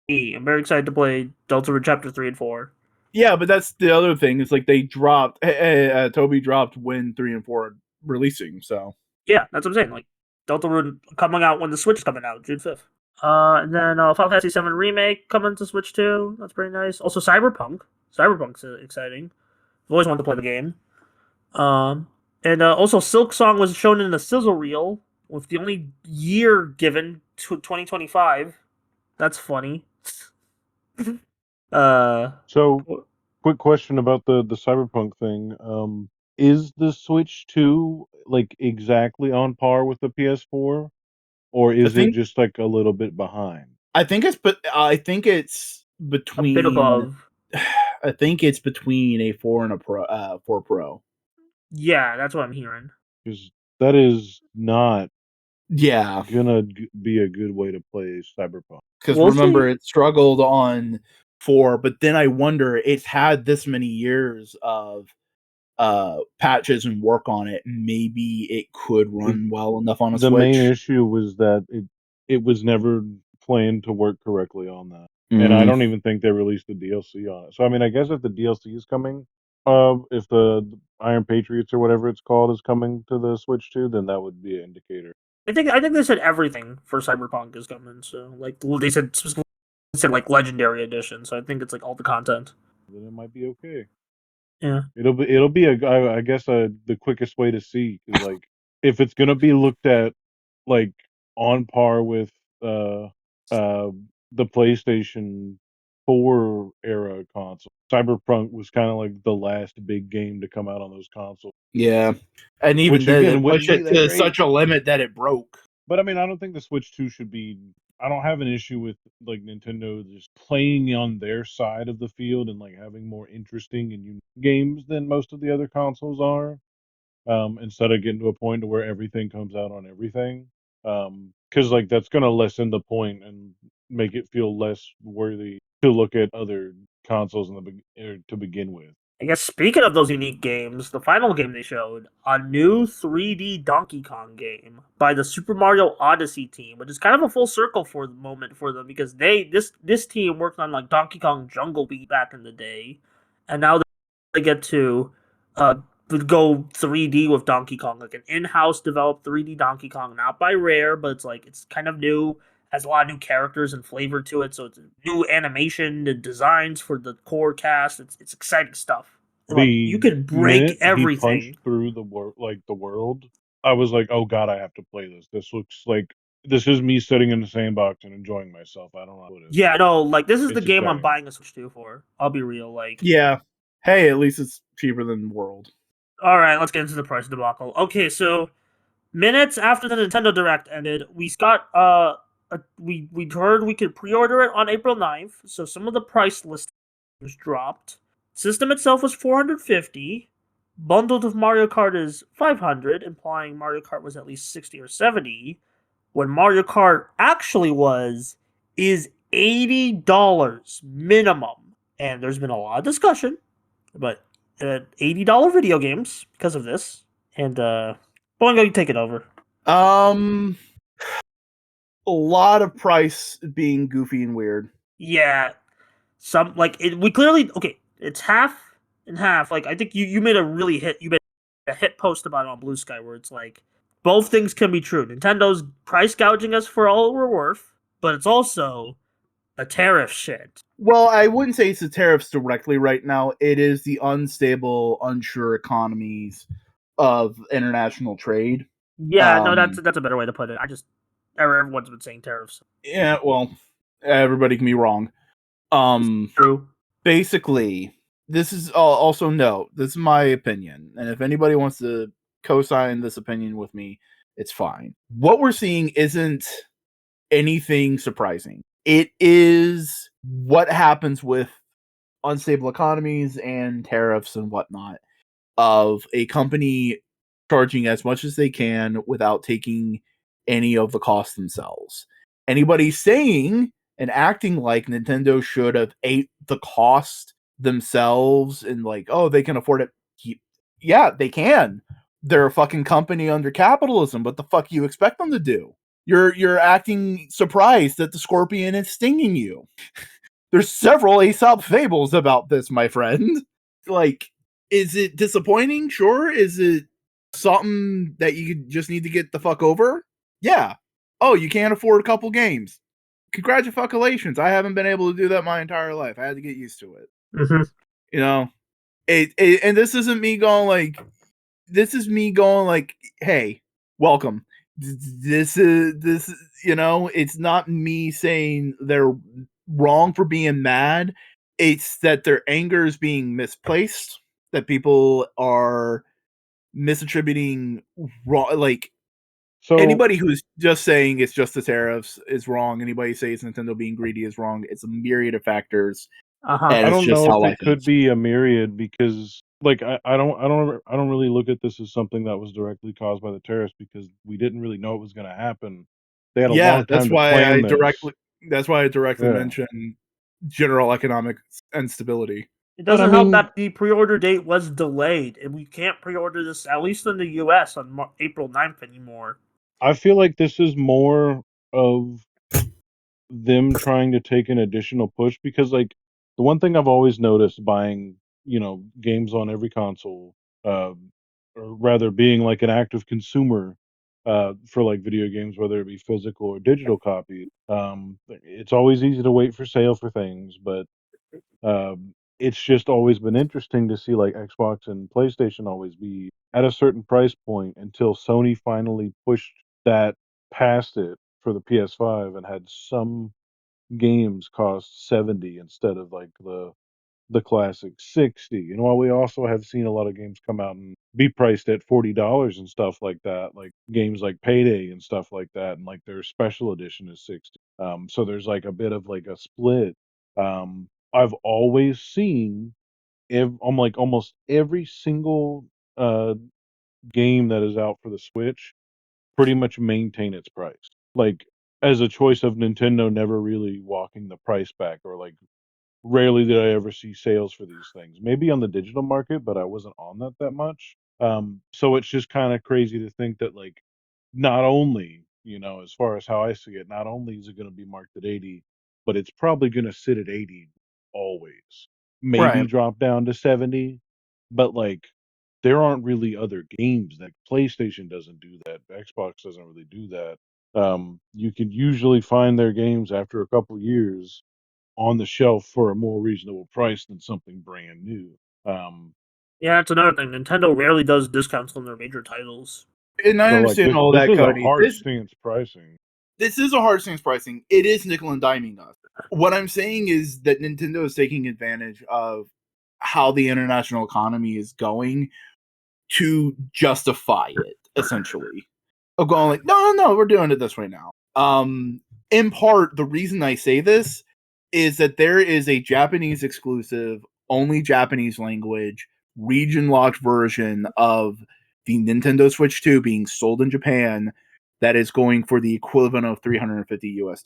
I'm very excited to play Deltarune Chapter 3 and 4. Yeah, but that's the other thing. It's like they dropped. Toby dropped when 3 and 4 releasing. So Yeah, that's what I'm saying. Like Deltarune coming out when the Switch is coming out, June 5th. And then Final Fantasy VII Remake coming to Switch too. That's pretty nice. Also Cyberpunk. Cyberpunk's exciting. I've always wanted to play the game. And also Silk Song was shown in the sizzle reel with the only year given to 2025. That's funny. uh, So, quick question about the Cyberpunk thing. Is the Switch 2 like exactly on par with the PS4, or I is it think just like a little bit behind? I think it's but I think it's a bit between. above. I think it's between a 4 and a 4 Pro. Yeah, that's what I'm hearing. Because that is not Yeah, gonna be a good way to play Cyberpunk. because We'll remember see. it struggled on 4, but then I wonder it's had this many years of patches and work on it. Maybe it could It, run well enough on a the main Switch. issue was that it was never planned to work correctly on that, and I Mm. don't even think they released the DLC on it. So I mean, I guess if the DLC is coming, if the Iron Patriots or whatever it's called is coming to the Switch 2, then that would be an indicator. I think they said everything for Cyberpunk is coming. So like they said specifically said like Legendary Edition. So I think it's like all the content. Then it might be okay. Yeah. It'll be I guess the quickest way to see, because like if it's gonna be looked at like on par with uh uh the PlayStation 4 era console. Cyberpunk was kind of like the last big game to come out on those consoles, Yeah, and even which then again it wouldn't pushed be it that to great. such a limit that it broke. But I mean, I don't think the Switch 2 should be. I don't have an issue with like Nintendo just playing on their side of the field and like having more interesting and unique games than most of the other consoles are. Instead of getting to a point to where everything comes out on everything. Because like that's gonna lessen the point and make it feel less worthy to look at other consoles to begin with. I guess speaking of those unique games, the final game they showed, a new 3D Donkey Kong game by the Super Mario Odyssey team, which is kind of a full circle for the moment for them because this team worked on like Donkey Kong Jungle Beat back in the day, and now they get to uh go 3D with Donkey Kong, like an in-house developed 3D Donkey Kong, not by Rare, but it's like it's kind of new, has a lot of new characters and flavor to it. So it's new animation and designs for the core cast. It's exciting stuff. And like you The could break minute he punched everything. through the world, I was like, "Oh God, I have to play this. This looks like this is me sitting in the sandbox and enjoying myself." I don't know what it is. Yeah, no, like this is the It's game I'm exciting. buying a Switch 2 for. I'll be real. Like, Yeah. Hey, at least it's cheaper than World. all right, let's get into the price debacle. Okay, so minutes after the Nintendo Direct ended, we heard we could pre-order it on April 9th, so some of the price listings dropped. System itself was 450. Bundled with Mario Kart is 500, implying Mario Kart was at least 60 or 70. What Mario Kart actually was is $80 minimum. And there's been a lot of discussion, but $80 video games because of this. And Boingo, you take it over. A lot of price being goofy and weird. Yeah, some like it. We clearly okay. It's half and half. Like I think you made a really hit. You made a hit post about it on Bluesky where it's like both things can be true. Nintendo's price gouging us for all we're worth, but it's also a tariff shit. Well, I wouldn't say it's the tariffs directly right now. It is the unstable, unsure economies of international trade. Yeah, no, that's a better way to put it. Everyone's been saying tariffs. Yeah, well, everybody can be wrong. True. Basically, this is also note. This is my opinion, and if anybody wants to co-sign this opinion with me, it's fine. What we're seeing isn't anything surprising. It is what happens with unstable economies and tariffs and whatnot of a company charging as much as they can without taking any of the costs themselves. Anybody saying and acting like Nintendo should have ate the cost themselves and like, oh, they can afford it. Yeah, they can. They're a fucking company under capitalism. What the fuck you expect them to do? You're acting surprised that the scorpion is stinging you. There's several Aesop fables about this, my friend. Like, is it disappointing? Sure. Is it something that you just need to get the fuck over? Yeah. Oh, you can't afford a couple games. Congratulations. I haven't been able to do that my entire life. I had to get used to it. Mm-hmm. You know? And this isn't me going like, this is me going like, hey, welcome. This is, you know, it's not me saying they're wrong for being mad. It's that their anger is being misplaced, that people are misattributing wrong. Like, So anybody who's just saying it's just the tariffs is wrong. Anybody says Nintendo being greedy is wrong. It's a myriad of factors, Uh-huh. and I it's don't just know how if it life could is. be a myriad because like I don't really look at this as something that was directly caused by the tariffs because we didn't really know it was going to happen. They had a Yeah, long time to plan this. that's why I directly Yeah. mentioned general economic instability. It But I doesn't help mean, that the pre-order date was delayed, and we can't pre-order this, at least in the US, on April 9th anymore. I feel like this is more of them trying to take an additional push because like the one thing I've always noticed buying, games on every console, or rather being like an active consumer for like video games, whether it be physical or digital copy, it's always easy to wait for sale for things, but it's just always been interesting to see like Xbox and PlayStation always be at a certain price point until Sony finally pushed that past it for the PS5 and had some games cost 70 instead of like the classic 60. And while we also have seen a lot of games come out and be priced at $40 and stuff like that, like games like Payday and stuff like that, and like their special edition is 60. So there's like a bit of like a split. I've always seen on like almost every single uh game that is out for the Switch pretty much maintain its price. Like as a choice of Nintendo never really walking the price back or like rarely did I ever see sales for these things. Maybe on the digital market, but I wasn't on that much. So it's just kind of crazy to think that like not only, as far as how I see it, not only is it going to be marked at 80, but it's probably going to sit at 80 always. Maybe Right. drop down to 70, but like there aren't really other games that PlayStation doesn't do that. Xbox doesn't really do that. You can usually find their games after a couple years on the shelf for a more reasonable price than something brand new. Um, Yeah, that's another thing. Nintendo rarely does discounts on their major titles. And I so like understand all this that, is a Cody. hard stance pricing. This is a hard stance pricing. It is nickel and diming us. What I'm saying is that Nintendo is taking advantage of how the international economy is going to justify it, essentially. Of going like, no, we're doing it this way now. In part, the reason I say this is that there is a Japanese exclusive, only Japanese language, region locked version of the Nintendo Switch 2 being sold in Japan that is going for the equivalent of $350.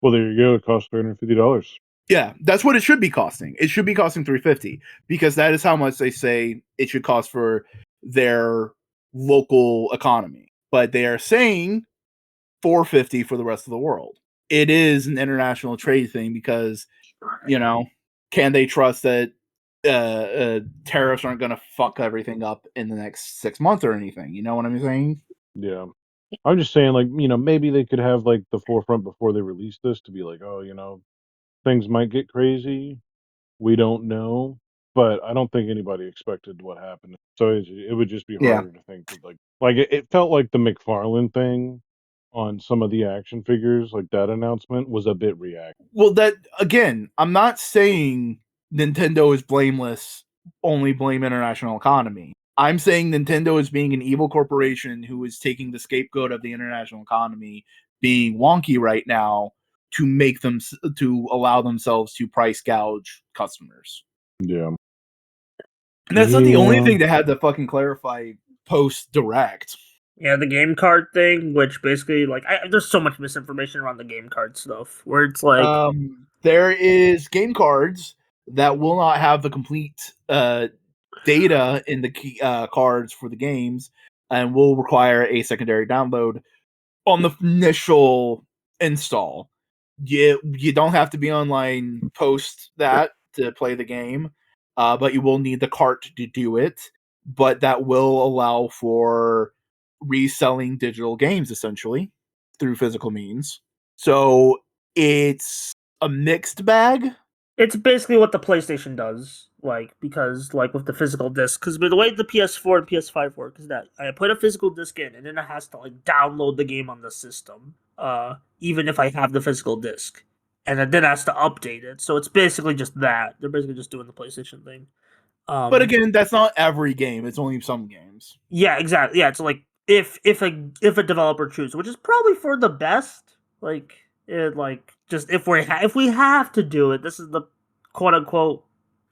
Well, there you go. It costs $350. Yeah, that's what it should be costing. It should be costing $350 because that is how much they say it should cost for their local economy. But they are saying $450 for the rest of the world. It is an international trade thing because, can they trust that tariffs aren't going to fuck everything up in the next 6 months or anything? You know what I'm saying? Yeah. I'm just saying, like, maybe they could have like the forefront before they release this to be like, oh, things might get crazy. We don't know, but I don't think anybody expected what happened. So it would just be Yeah. harder to think that like it felt like the McFarlane thing on some of the action figures, like that announcement was a bit reactive. Well, that again, I'm not saying Nintendo is blameless, only blame international economy. I'm saying Nintendo is being an evil corporation who is taking the scapegoat of the international economy being wonky right now to make them to allow themselves to price gouge customers. Yeah. And that's not the only Yeah. thing they had to fucking clarify post direct. Yeah, the game card thing, which basically, like, there's so much misinformation around the game card stuff, where it's like, There is game cards that will not have the complete data in the key, cards for the games and will require a secondary download on the initial install. You don't have to be online post that to play the game, but you will need the cart to do it. But that will allow for reselling digital games essentially through physical means. So it's a mixed bag. It's basically what the PlayStation does, like because like with the physical disc, because the way the PS4 and PS5 work is that I put a physical disc in, and then it has to like download the game on the system, even if I have the physical disc, and then it has to update it. So it's basically just that they're basically just doing the PlayStation thing. But again, that's not every game. It's only some games. Yeah, exactly. Yeah, it's like if a developer chooses, which is probably for the best. Like it like just if we have to do it, this is the quote unquote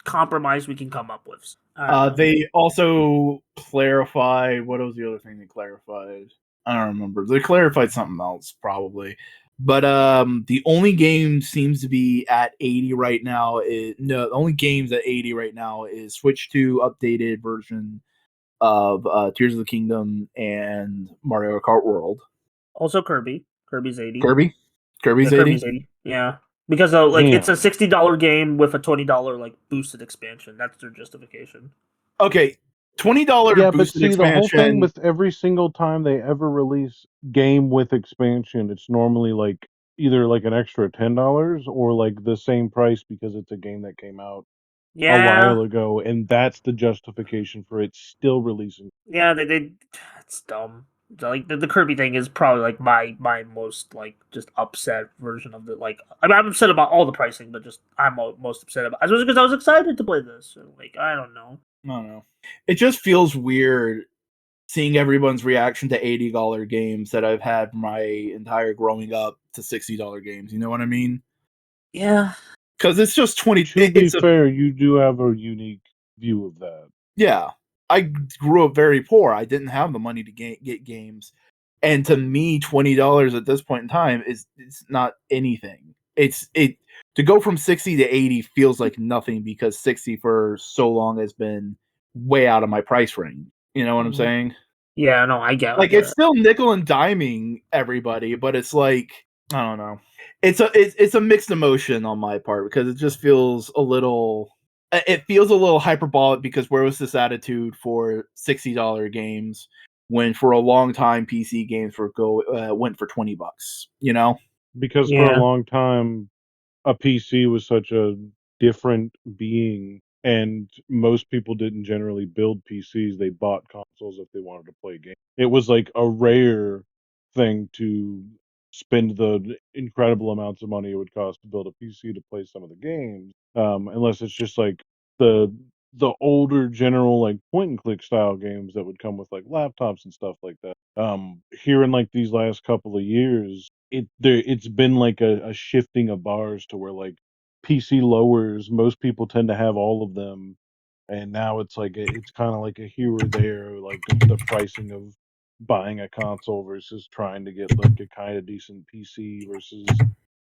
compromise we can come up with. I don't know. They also clarified, what was the other thing they clarified? I don't remember. They clarified something else probably. But the only game seems to be at 80 right now is no, the only games at 80 right now is Switch 2 updated version of Tears of the Kingdom and Mario Kart World. Also Kirby. Kirby's 80. Kirby? Yeah, Kirby's 80? Kirby's 80. Yeah. Because like it's a Damn. $60 game with a $20 like boosted expansion. That's their justification. Okay, $20 Yeah, but boosted see, the whole thing expansion. with every single time they ever release game with expansion, it's normally like either like an extra $10 or like the same price because it's a game that came out a Yeah. while ago, and that's the justification for it still releasing. Yeah, they it's dumb. Like the Kirby thing is probably like my most like just upset version of the like. I mean, I'm upset about all the pricing, but just I'm most upset about it was because I was excited to play this. So, like I don't know. I don't know. It just feels weird seeing everyone's reaction to $80 games that I've had my entire growing up to $60 games. You know what I mean? Yeah, Because it's just 20. To be It's a fair, you do have a unique view of that. yeah. I grew up very poor. I didn't have the money to get games, and to me, $20 at this point in time is it's not anything. It to go from 60 to 80 feels like nothing because 60 for so long has been way out of my price range. You know what I'm saying? yeah, no, I Like get it's it. still nickel and diming everybody, but it's like I don't know. It's a mixed emotion on my part because it just feels a little. It feels a little hyperbolic because where was this attitude for $60 games when for a long time PC games went for $20? You know. Because for a Yeah, long time, a PC was such a different being, and most people didn't generally build PCs. They bought consoles if they wanted to play games. It was like a rare thing to spend the incredible amounts of money it would cost to build a PC to play some of the games, unless it's just like the the older general like point and click style games that would come with like laptops and stuff like that. Here in like these last couple of years, it's been like a shifting of bars to where like PC lowers, most people tend to have all of them, and now it's like it's kind of like a here or there, like the pricing of buying a console versus trying to get like a kind of decent PC versus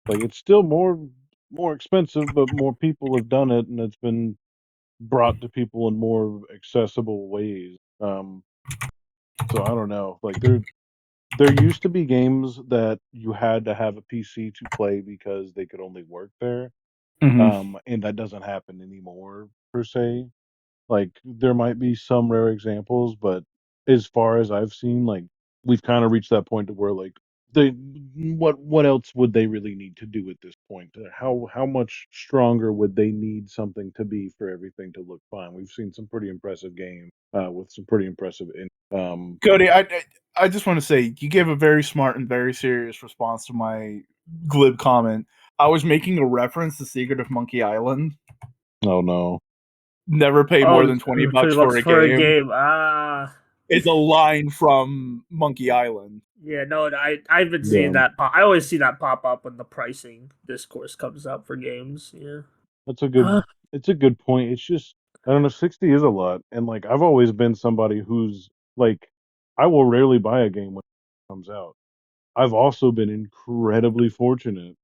like it's still more expensive, but more people have done it, and it's been brought to people in more accessible ways. So I don't know, like there used to be games that you had to have a PC to play because they could only work there, Mm-hmm. and that doesn't happen anymore per se. Like there might be some rare examples, but as far as I've seen, like we've kind of reached that point to where like they what else would they really need to do at this point? How much stronger would they need something to be for everything to look fine? We've seen some pretty impressive games with some pretty impressive Cody, I just want to say you gave a very smart and very serious response to my glib comment. I was making a reference to Secret of Monkey Island. oh no. Never pay more oh, than 20 20 bucks for bucks a for a game. game. Ah, Is a line from Monkey Island. yeah, no, I've been seeing Yeah. that. I always see that pop up when the pricing discourse comes up for games. Yeah. That's a good it's a good point. It's just I don't know, 60 is a lot. And like I've always been somebody who's like I will rarely buy a game when it comes out. I've also been incredibly fortunate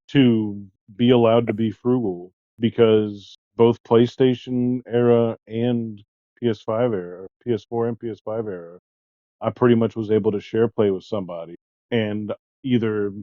to be allowed to be frugal because both PlayStation era and PS5 era, PS4 and PS5 era, I pretty much was able to share play with somebody. And either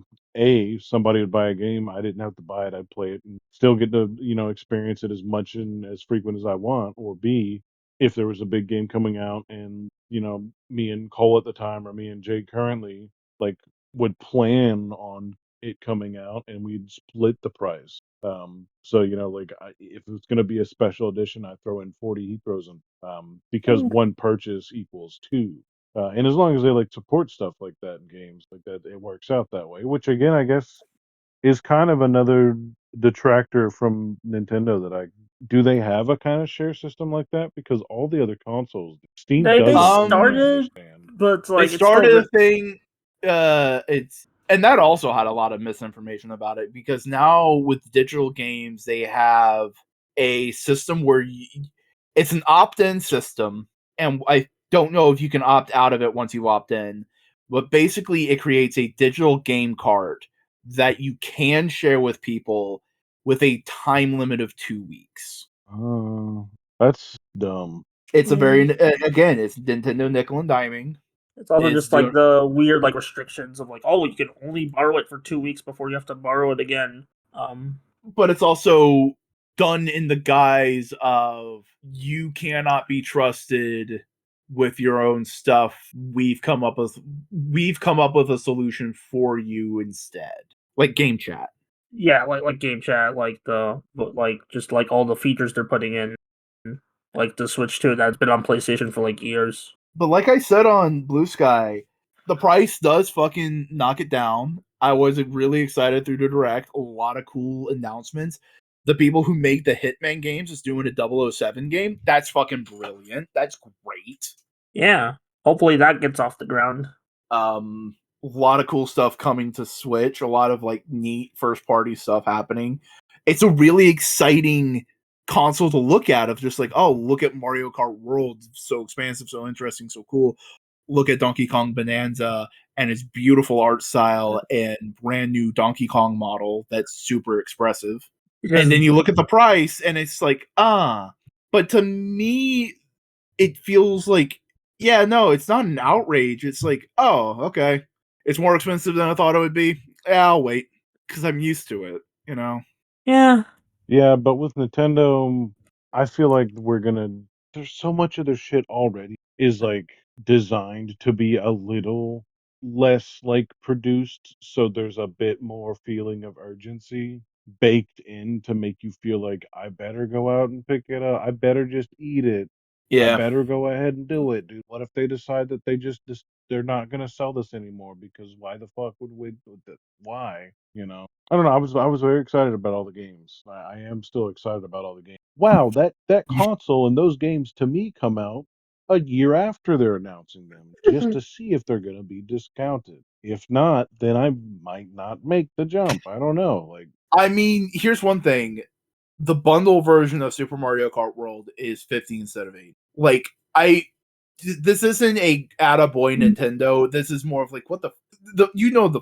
somebody would buy a game, I didn't have to buy it, I'd play it and still get to, experience it as much and as frequent as I want, or B, if there was a big game coming out and, me and Cole at the time or me and Jake currently, like, would plan on it coming out and we'd split the price. So, like, if it's going to be a special edition, I throw in 40, he throws in, because one purchase equals two. And as long as they like support stuff like that in games like that, it works out that way. Which again, I guess, is kind of another detractor from Nintendo. That I do they have a kind of share system like that? Because all the other consoles, Steam They doesn't, from what I started, understand. but They like it's still started a thing. And that also had a lot of misinformation about it, because now with digital games they have a system where it's an opt-in system, and I don't know if you can opt out of it once you opt in, but basically it creates a digital game card that you can share with people with a time limit of 2 weeks. That's dumb. It's a very again, it's Nintendo nickel and diming. It's also It's just like the weird like restrictions of like, oh, you can only borrow it for 2 weeks before you have to borrow it again. But it's also done in the guise of you cannot be trusted with your own stuff. We've come up with a solution for you instead, like game chat. Yeah, like game chat, but like just like all the features they're putting in, like the Switch 2 that's been on PlayStation for like years. But like I said on Bluesky, the price does fucking knock it down. I was really excited through the Direct. A lot of cool announcements. The people who make the Hitman games is doing a 007 game. That's fucking brilliant. That's great. Yeah, hopefully that gets off the ground. A lot of cool stuff coming to Switch. A lot of like neat first party stuff happening. It's a really exciting console to look at, of just like, oh, look at Mario Kart World, so expansive, so interesting, so cool. Look at Donkey Kong Bonanza and its beautiful art style and brand new Donkey Kong model that's super expressive. And then you look at the price and it's like, but to me it feels like, yeah, no, it's not an outrage. It's like, oh, okay, it's more expensive than I thought it would be. Yeah, I'll wait because I'm used to it, you know. Yeah, but with Nintendo, I feel like there's so much of their shit already is like designed to be a little less like produced, so there's a bit more feeling of urgency baked in to make you feel like I better go out and pick it up. I better just eat it. I Yeah. better go ahead and do it, dude. What if they decide that they're not gonna sell this anymore? Because why the fuck would we? Why? I don't know. I was very excited about all the games. I am still excited about all the games. Wow, that console and those games to me come out a year after they're announcing them, just to see if they're gonna be discounted. If not, then I might not make the jump. I don't know. Like, I mean, here's one thing. The bundle version of Super Mario Kart World is 50 instead of 8. Like, this isn't a attaboy Nintendo. This is more of like, what the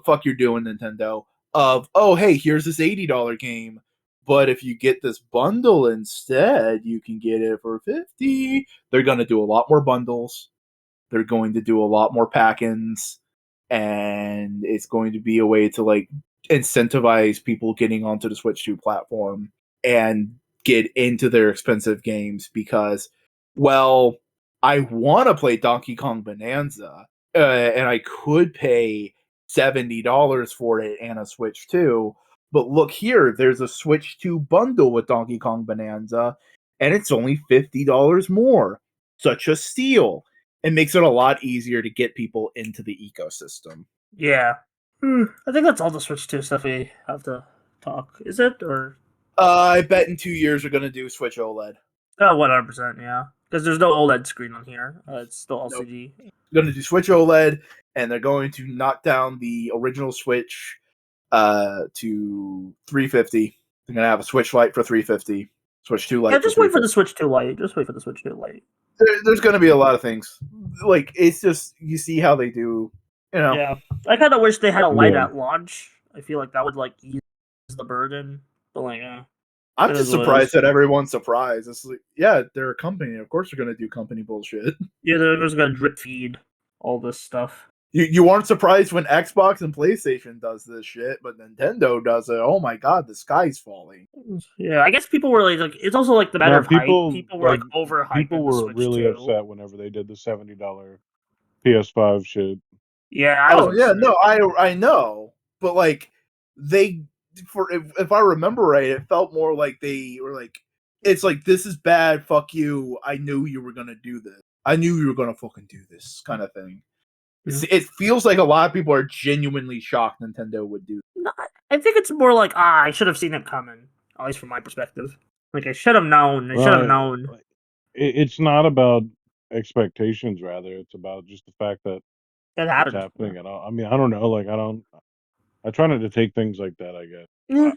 fuck you're doing, Nintendo. Of, oh, hey, here's this $80 game, but if you get this bundle instead, you can get it for 50. They're gonna do a lot more bundles. They're going to do a lot more pack-ins, and it's going to be a way to like incentivize people getting onto the Switch 2 platform and get into their expensive games because, well, I want to play Donkey Kong Bonanza, and I could pay $70 for it and a Switch 2, but look here, there's a Switch 2 bundle with Donkey Kong Bonanza, and it's only $50 more. Such a steal. It makes it a lot easier to get people into the ecosystem. Yeah. I think that's all the Switch 2 stuff we have to talk. Is it? Or I bet in 2 years we're going to do Switch OLED. oh, 100%, yeah. Because there's no OLED screen on here. It's still LCD. Nope. Going to do Switch OLED, and they're going to knock down the original Switch to $350. They're going to have a Switch Lite for $350. Switch 2 Lite. Yeah, just wait for the Switch 2 Lite. Just wait for the Switch 2 Lite. There's going to be a lot of things. Like, it's just, you see how they do, you know. Yeah. I kind of wish they had a Lite at launch. I feel like that would, like, ease the burden. But, like, I'm just surprised that everyone's surprised. It's like, yeah, they're a company. Of course they're going to do company bullshit. Yeah, they're just going to drip feed all this stuff. You aren't surprised when Xbox and PlayStation does this shit, but Nintendo does it. Oh my god, the sky's falling. Yeah, I guess people were like it's also like the matter of hype. people People were like people overhyping the were Switch really too. upset whenever they did the $70 PS5 shit. Yeah, I was. Oh yeah, upset. no, I know, but like they if I remember right, it felt more like they were like, it's like this is bad. Fuck you. I knew you were gonna do this. I knew you were gonna fucking do this kind of thing. Yeah. It feels like a lot of people are genuinely shocked Nintendo would do. No, I think it's more like I should have seen it coming. At least from my perspective. Like I should have known. I should have known. It's not about expectations, rather. It's about just the fact that It it's happened. happening. And I mean, I don't know. Like, I try not to take things like that, I guess. Yeah.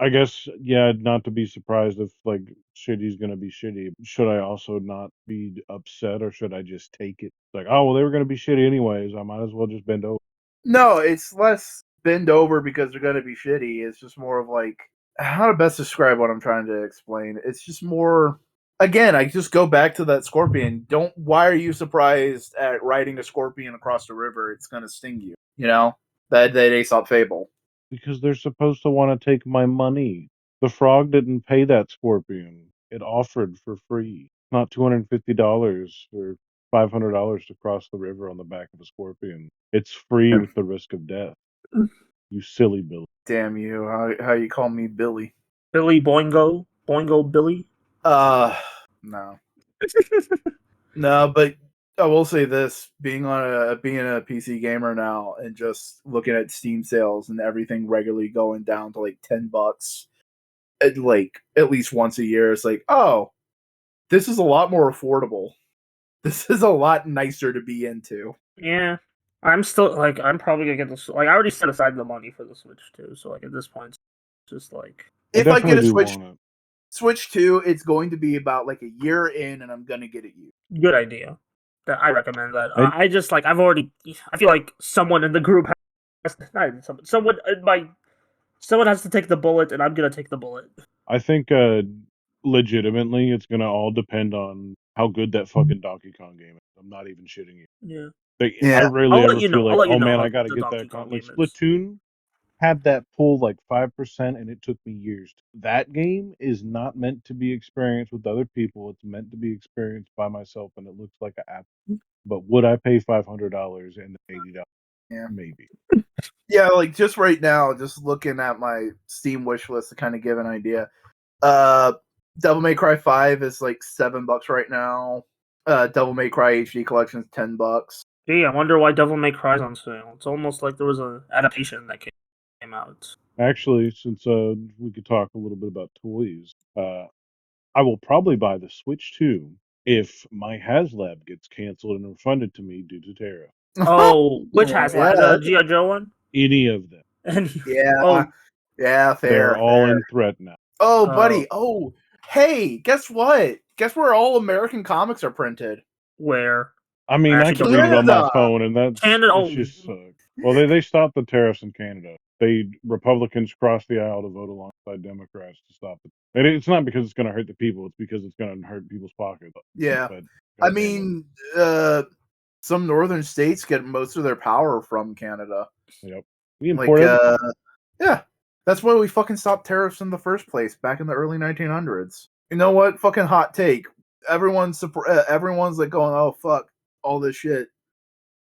I guess, yeah, not to be surprised if, like, shitty's gonna be shitty. Should I also not be upset, or should I just take it? Like, oh, well, they were gonna be shitty anyways. I might as well just bend over. No, it's less bend over because they're gonna be shitty. It's just more of like, how to best describe what I'm trying to explain. It's just more. Again, I just go back to that scorpion. Why are you surprised at riding a scorpion across the river? It's gonna sting you. You know that Aesop fable. Because they're supposed to want to take my money. The frog didn't pay that scorpion. It offered for free. Not $250 or $500 to cross the river on the back of a scorpion. It's free with the risk of death. You silly Billy. Damn you! How you call me Billy? Billy Boingo, Boingo Billy. No, no. But I will say this: being a PC gamer now, and just looking at Steam sales and everything regularly going down to like $10, like at least once a year, it's like, oh, this is a lot more affordable. This is a lot nicer to be into. Yeah. I'm still like I'm probably gonna get this. Like I already set aside the money for the Switch too. So like at this point, it's just like If I get a definitely do Switch want it. Switch 2, it's going to be about like a year in, and I'm gonna get it used. good idea. That I recommend that. I- I just like I've already. I feel like someone in the group has not even someone in my someone has to take the bullet, and I'm gonna take the bullet. I think legitimately it's gonna all depend on how good that fucking Donkey Kong game is. I'm not even shitting you. Yeah. Like, Yeah. I rarely I'll let ever you feel know. like, I'll let you oh know man, how I gotta the get Donkey that Kong like game is. Splatoon had that pull like 5%, and it took me years. That game is not meant to be experienced with other people. It's meant to be experienced by myself, and it looks like an app. But would I pay $500 and $80? Yeah. Maybe. Yeah, like just right now, just looking at my Steam wish list to kind of give an idea. Devil May Cry 5 is like $7 right now. Devil May Cry HD Collection is $10. Gee, I wonder why Devil May Cry's on sale. It's almost like there was an adaptation that came out. Actually, since we could talk a little bit about toys, I will probably buy the Switch 2 if my HasLab gets canceled and refunded to me due to tariff. Oh, which has Yeah, the G.I. Joe one? Any of them. And yeah, yeah, They're fair, all fair. in threat now. Oh, buddy. Oh, hey, guess what? Guess where all American comics are printed? where? I mean, I actually can don't read it on my Canada. phone, and that's Canada. it's just well, they stopped the tariffs in Canada. Republicans crossed the aisle to vote alongside Democrats to stop it. And it's not because it's going to hurt the people; it's because it's going to hurt people's pockets. Yeah. But I goddamn it. mean, some northern states get most of their power from Canada. Yep, we Like, import everything. yeah, that's why we fucking stopped tariffs in the first place back in the early 1900s. You know what? Fucking hot take. Everyone's like going, oh fuck, all this shit.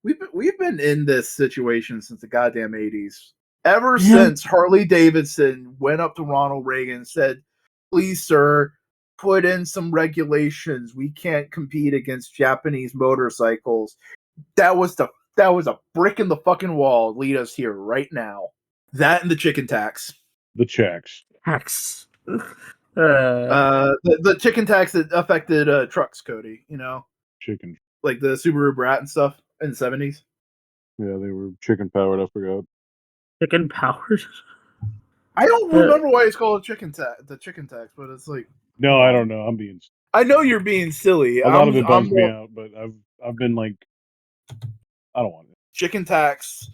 We've been in this situation since the goddamn 80s. Ever since Harley Davidson went up to Ronald Reagan and said, "Please, sir, put in some regulations. We can't compete against Japanese motorcycles." That was a brick in the fucking wall. Lead us here right now. That and the chicken tax. The checks. Tax. The chicken tax that affected trucks, Cody. You know, Chicken. like the Subaru Brat and stuff in the 70s. Yeah, they were chicken powered. I forgot. Chicken powered. I don't remember why it's called the chicken tax, but it's like, No, I don't know. I'm being. I know you're being silly. A lot of it bums me out, but I've been like, I don't want it. Chicken tax,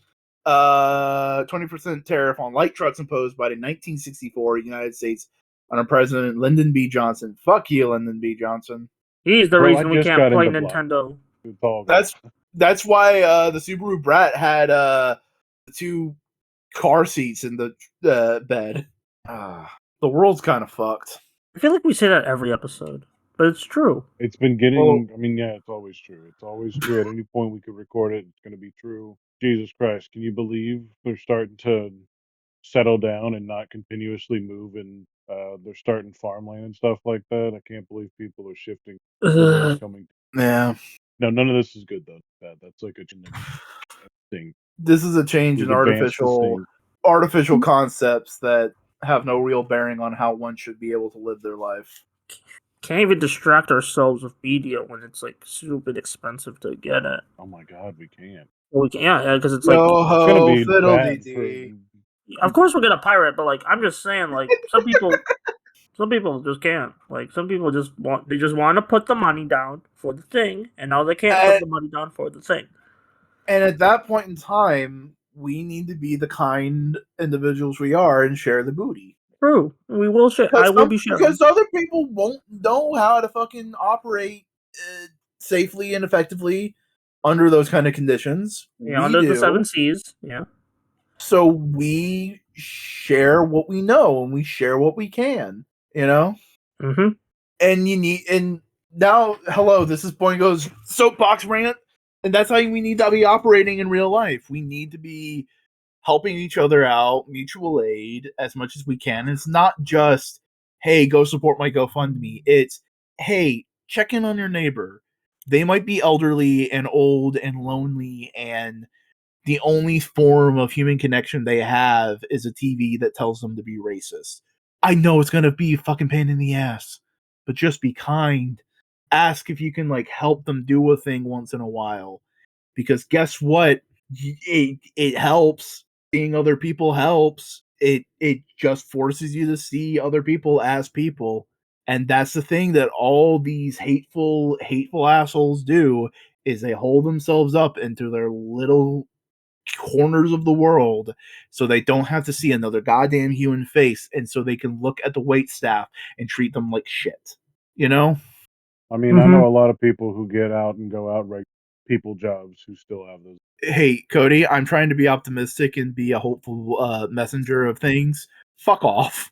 20% tariff on light trucks imposed by the 1964 United States under President Lyndon B. Johnson. Fuck you, Lyndon B. Johnson. He's the Well, I reason we just can't got play into Block. Nintendo. It's all good. That's why the Subaru Brat had the 2 car seats in the bed. The world's kind of fucked. I feel like we say that every episode, but it's true. It's been getting. Well, I mean, yeah, it's always true. It's always true. At any point we could record it, it's going to be true. Jesus Christ, can you believe they're starting to settle down and not continuously move, and they're starting farmland and stuff like that? I can't believe people are shifting. Everyone's Ugh. coming. yeah. No, none of this is good though. That's like a thing. This is a change in We've advanced this thing. artificial concepts that have no real bearing on how one should be able to live their life. Can't even distract ourselves with media when it's like stupid expensive to get it. Oh my God, we can't. Well, we can't, yeah, because it's like, Yo It's gonna ho, be fiddle bad dee for. dee. of course we're gonna pirate, but like, I'm just saying, like, some people just can't. Like, some people just want to put the money down for the thing, and now they can't put the money down for the thing. And at that point in time, we need to be the kind individuals we are and share the booty. True, we will share. I will be sharing because other people won't know how to fucking operate safely and effectively under those kind of conditions. Yeah, We under do. the 7 Cs. Yeah. So we share what we know and we share what we can, you know? Mm-hmm. And now, hello, this is Boingo's soapbox rant, and that's how we need to be operating in real life. We need to be helping each other out, mutual aid as much as we can. It's not just, hey, go support my GoFundMe. It's, hey, check in on your neighbor. They might be elderly and old and lonely, and the only form of human connection they have is a TV that tells them to be racist. I know it's gonna be a fucking pain in the ass, but just be kind. Ask if you can like help them do a thing once in a while, because guess what? It helps. Seeing other people helps. It just forces you to see other people as people, and that's the thing that all these hateful assholes do is they hold themselves up into their little corners of the world so they don't have to see another goddamn human face, and so they can look at the wait staff and treat them like shit. You know? I mean, I know a lot of people who get out and go out people jobs who still have those. Hey, Cody, I'm trying to be optimistic and be a hopeful messenger of things. Fuck off.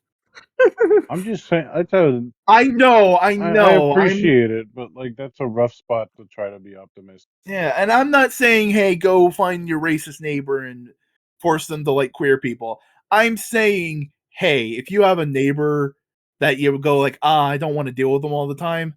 I'm just saying. I tell you, I know. I appreciate it, but like that's a rough spot to try to be optimistic. Yeah, and I'm not saying, hey, go find your racist neighbor and force them to like queer people. I'm saying, hey, if you have a neighbor that you would go like, I don't want to deal with them all the time,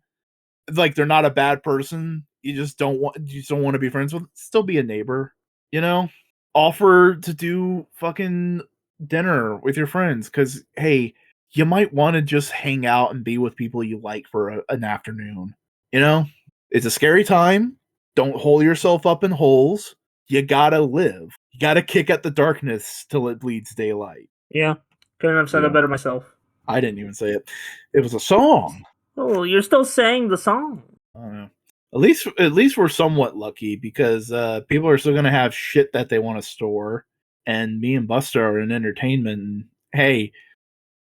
like they're not a bad person, you just don't want to be friends with, still be a neighbor, you know? Offer to do fucking dinner with your friends, because hey, you might want to just hang out and be with people you like for an afternoon, you know? It's a scary time. Don't hole yourself up in holes. You gotta live. You gotta kick at the darkness till it bleeds daylight. Yeah. Couldn't have said it better myself. I didn't even say it. It was a song. Oh, you're still saying the song. I don't know. At least we're somewhat lucky, because people are still gonna have shit that they want to store, and me and Buster are in entertainment. And, hey,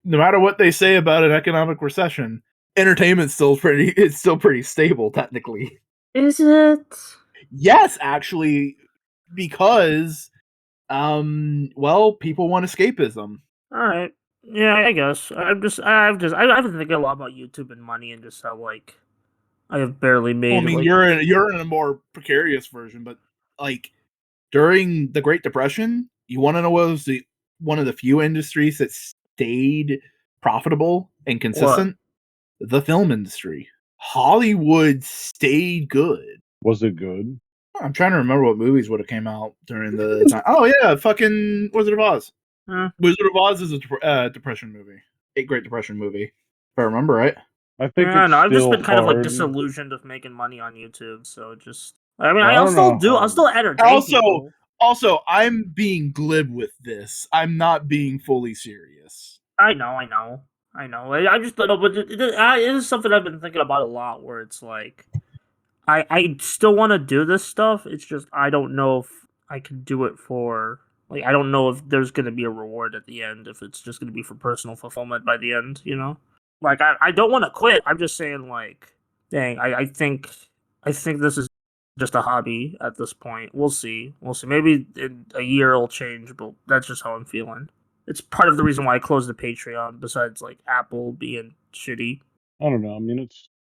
no matter what they say about an economic recession, entertainment's still pretty stable technically. Is it? Yes, actually, because well, people want escapism. All right. Yeah, I guess. I've been thinking a lot about YouTube and money and just how like I have barely made. Well, I mean, like, you're in a more precarious version, but like during the Great Depression, you want to know what was one of the few industries that stayed profitable and consistent? The film industry. Hollywood stayed good. Was it good? I'm trying to remember what movies would have came out during the time. Oh yeah, fucking Wizard of Oz. Wizard of Oz is a depression movie, a Great Depression movie, if I remember right. I think I don't know. I've just been kind of like hard. disillusioned of making money on YouTube, so just. I mean, I'll still entertain people. Also, I'm being glib with this. I'm not being fully serious. I know. I just don't know, but it is something I've been thinking about a lot. Where it's like, I still want to do this stuff. It's just I don't know if I can do it for. Like, I don't know if there's going to be a reward at the end, if it's just going to be for personal fulfillment by the end, you know? Like, I don't want to quit. I'm just saying, like, dang, I think this is just a hobby at this point. We'll see. We'll see. Maybe in a year it'll change, but that's just how I'm feeling. It's part of the reason why I closed the Patreon. Besides, like Apple being shitty. I don't know. I mean,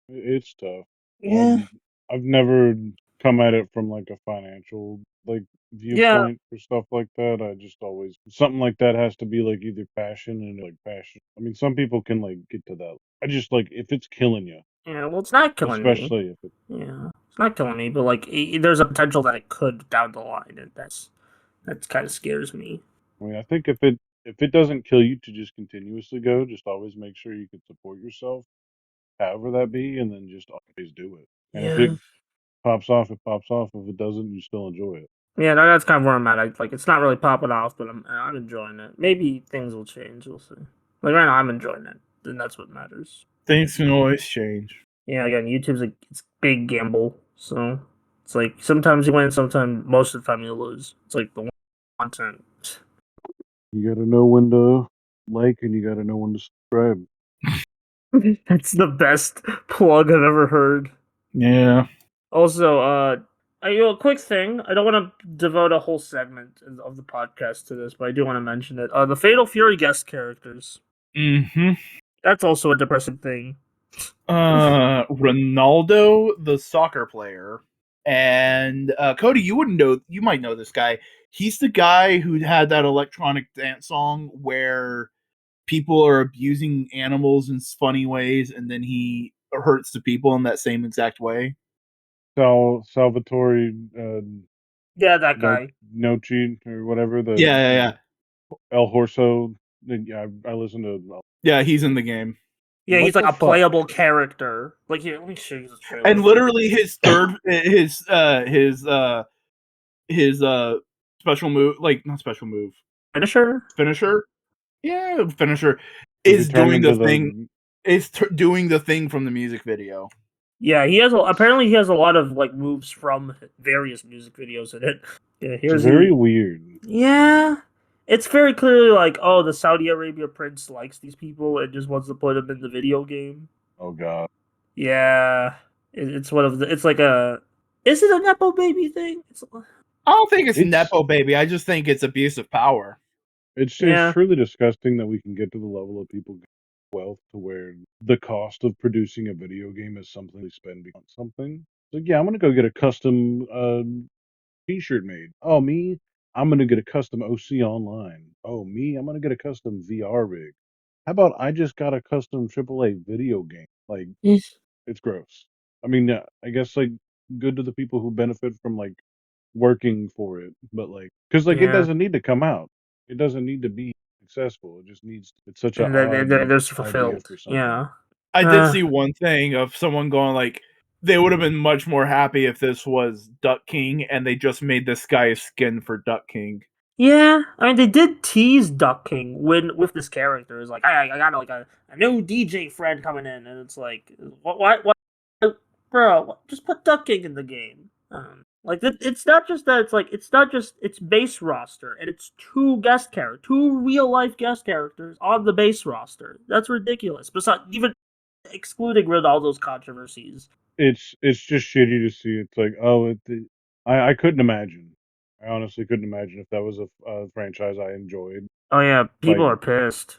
it's tough. Yeah. I've never come at it from like a financial like Yeah. viewpoint or stuff like that. I just always something like that has to be like either passion and like passion. I mean, some people can like get to that. I just like if it's killing you, Yeah. Well, it's not killing me. especially if it. Yeah, it's not killing me, but like, there's a potential that it could down the line, and that's kind of scares me. I mean, I think if it doesn't kill you to just continuously go, just always make sure you can support yourself, however that be, and then just always do it. And if it Yeah. pops off, it pops off. If it doesn't, you still enjoy it. Yeah, that's kind of where I'm at. Like, it's not really popping off, but I'm enjoying it. Maybe things will change. We'll see. Like right now, I'm enjoying it, and that's what matters. Things can always change. Yeah, again, YouTube's it's big gamble, so it's like sometimes you win, sometimes most of the time you lose. It's like the content. You got to know when to like, and you got to know when to subscribe. That's the best plug I've ever heard. Yeah. Also, a quick thing. I don't want to devote a whole segment of the podcast to this, but I do want to mention it. The Fatal Fury guest characters. Mm-hmm. That's also a depressing thing. Ronaldo, the soccer player, and Cody, you wouldn't know. You might know this guy. He's the guy who had that electronic dance song where people are abusing animals in funny ways, and then he hurts the people in that same exact way. Salvatore Yeah, that guy. Noci or whatever the Yeah. El Horso. Yeah, I listen to. Yeah, he's in the game. Yeah, What he's like the a fuck? playable character. Like, here, let me show you the trailer. And literally his third his special move, like not special move, finisher. Finisher Does is he turn doing the into thing. Is doing the thing from the music video. Yeah, apparently he has a lot of like moves from various music videos in it. Yeah, It's here's very weird. Yeah, it's very clearly like, oh, the Saudi Arabia prince likes these people and just wants to put them in the video game. Oh god. Yeah, it's one of the. It's like a. Is it a nepo baby thing? I don't think it's It's- nepo baby. I just think it's abuse of power. It's Yeah. truly disgusting that we can get to the level of people getting wealth to where the cost of producing a video game is something we spend on something. Like, yeah, I'm gonna go get a custom T-shirt made. Oh, me, I'm gonna get a custom OC online. Oh, me, I'm gonna get a custom VR rig. How about I just got a custom AAA video game? Like, it's gross. I mean, I guess like good to the people who benefit from like working for it, but like, because like it Yeah. doesn't need to come out. It doesn't need to be successful. It just needs. It's such an And odd they're idea fulfilled. for something. Yeah. I did see one thing of someone going like, they would have been much more happy if this was Duck King and they just made this guy a skin for Duck King. Yeah, I mean they did tease Duck King with this character. It's like I got like a new DJ friend coming in, and it's like what bro, just put Duck King in the game. Like it's not just that. It's base roster, and it's two real life guest characters on the base roster. That's ridiculous. Besides, even excluding Ronaldo's controversies. It's just shitty to see. It's like, oh, I couldn't imagine. I honestly couldn't imagine if that was a franchise I enjoyed. Oh yeah, people Like- are pissed.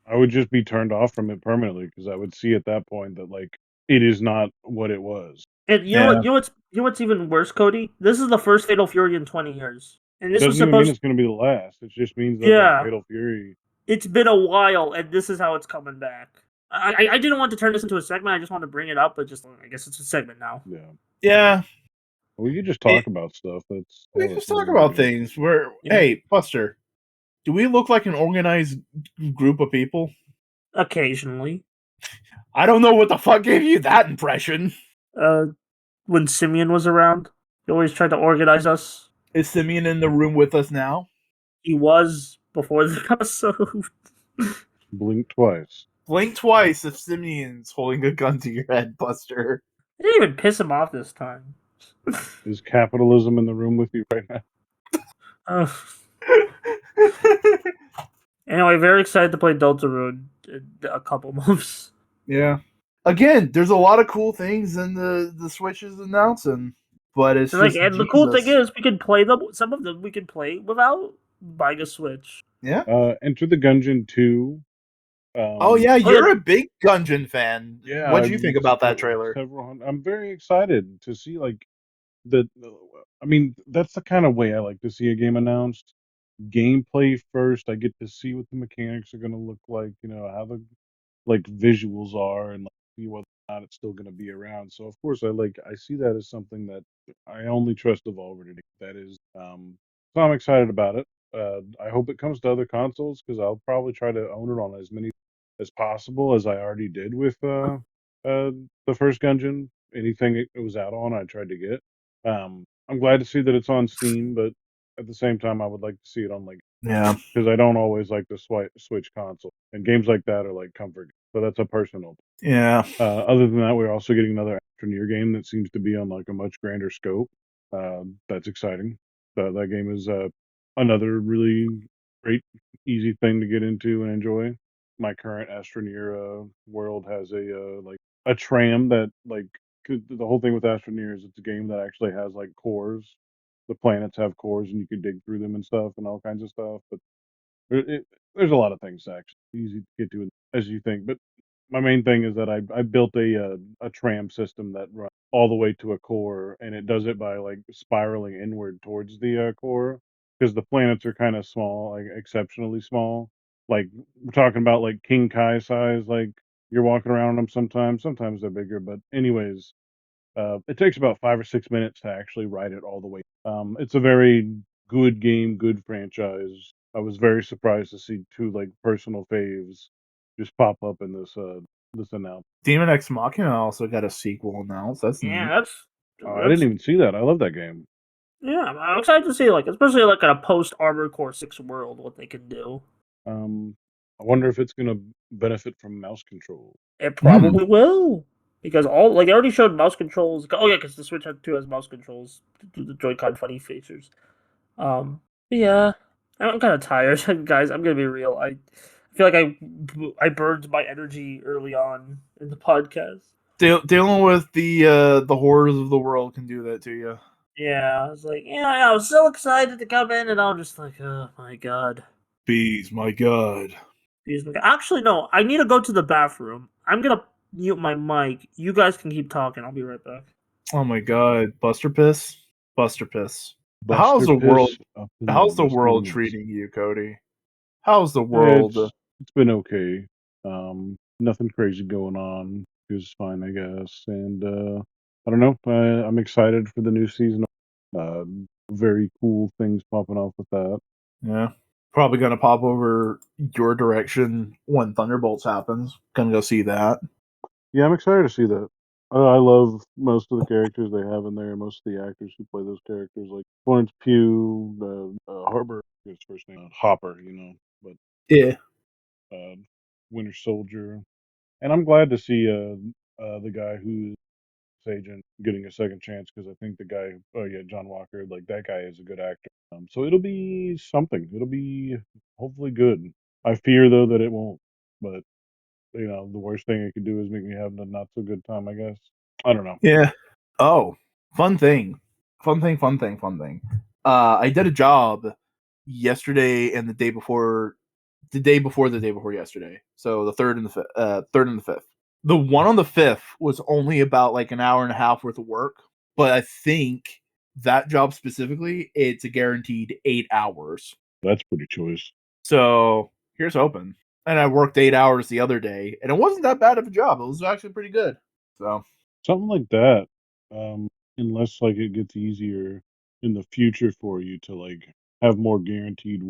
I would just be turned off from it permanently because I would see at that point that like it is not what it was. And you know what's even worse, Cody? This is the first Fatal Fury in 20 years, and It this was doesn't even mean supposed. it's going to be the last. It just means that Yeah. like, Fatal Fury. It's been a while, and this is how it's coming back. I didn't want to turn this into a segment. I just wanted to bring it up, but just I guess it's a segment now. Yeah, Yeah, we could just talk about stuff. That's we just talk about things. Hey, Buster, do we look like an organized group of people? Occasionally, I don't know what the fuck gave you that impression. when Simeon was around, he always tried to organize us. Is Simeon in the room with us now? He was before the episode. Blink twice. Blink twice if Simeon's holding a gun to your head, Buster. I didn't even piss him off this time. Is capitalism in the room with you right now? Anyway, very excited to play Deltarune in a couple months. Yeah. Again, there's a lot of cool things in the Switch is announcing. but it's And, like, just and the cool thing Jesus. is, we can play them. Some of them we can play without buying a Switch. Yeah. Enter the Gungeon 2. Oh yeah, Oh yeah, you're a big Gungeon fan. Yeah, What'd you think about that trailer? several hundred. I'm very excited to see like the. I mean, that's the kind of way I like to see a game announced. Gameplay first. I get to see what the mechanics are going to look like. You know how the like visuals are, and like, see whether or not it's still going to be around. So of course, I see that as something that I only trust Evolver to do. That is, so I'm excited about it. I hope it comes to other consoles because I'll probably try to own it on as many as possible as I already did with the first Gungeon. Anything it was out on, I tried to get. I'm glad to see that it's on Steam, but at the same time, I would like to see it on like Yeah. because I don't always like to switch console, and games like that are like comfort. So that's a personal. Yeah. Other than that, we're also getting another Astroneer game that seems to be on like a much grander scope. That's exciting. That game is another really great, easy thing to get into and enjoy. My current Astroneer world has a like a tram that like 'cause the whole thing with Astroneer is it's a game that actually has like cores. The planets have cores, and you can dig through them and stuff, and all kinds of stuff. But there's a lot of things actually easy to get to as you think. But my main thing is that I built a tram system that runs all the way to a core, and it does it by like spiraling inward towards the core because the planets are kind of small, like exceptionally small. Like we're talking about like King Kai size. Like you're walking around them sometimes. Sometimes they're bigger, but anyways, it takes about 5 or 6 minutes to actually ride it all the way. It's a very good game, good franchise. I was very surprised to see two like personal faves just pop up in this announcement. Demon X Machina also got a sequel announced. That's yeah, neat. Oh, I didn't that's even see that. I love that game. yeah. I'm excited to see, like, especially like in a post Armored Core 6 world, what they can do. Um, I wonder if it's gonna benefit from mouse control. It Hmm. probably will, because all like they already showed mouse controls. Oh yeah, because the Switch 2 has mouse controls to do the Joy-Con funny features. But yeah, I'm kind of tired, guys. I'm gonna be real. I feel like I burned my energy early on in the podcast. Dealing with the horrors of the world can do that to you. Yeah, I was like, yeah, I was so excited to come in, and I'm just like, oh my god. Bees, my god. Excuse me. Actually, no, I need to go to the bathroom. I'm gonna mute my mic. You guys can keep talking. I'll be right back. Oh my god. Buster Piss? Buster Piss. How's Buster the world Piss up in the how's the Western world Woods. treating you, Cody? How's the world? It's been okay. Nothing crazy going on. It was fine, I guess. And I don't know. I'm excited for the new season. Uh, very cool things popping off with that. Yeah. Probably gonna pop over your direction when Thunderbolts happens. Gonna go see that. Yeah, I'm excited to see that. I love most of the characters they have in there. Most of the actors who play those characters, like Florence Pugh, Harbor, his first name, Hopper, but Yeah. uh, Winter Soldier. And I'm glad to see the guy who's agent getting a second chance because I think the guy, oh yeah, John Walker, like that guy is a good actor. So it'll be something. It'll be hopefully good. I fear though that it won't. But the worst thing it could do is make me have a not so good time. I guess. I don't know. Yeah. Oh, fun thing. Fun thing. I did a job yesterday and the day before yesterday. So the third and the fifth. The one on the fifth was only about like an hour and a half worth of work, but I think that job specifically, it's a guaranteed 8 hours. That's pretty choice. So here's hoping. And I worked 8 hours the other day, and it wasn't that bad of a job. It was actually pretty good. So Something like that. Unless like it gets easier in the future for you to like have more guaranteed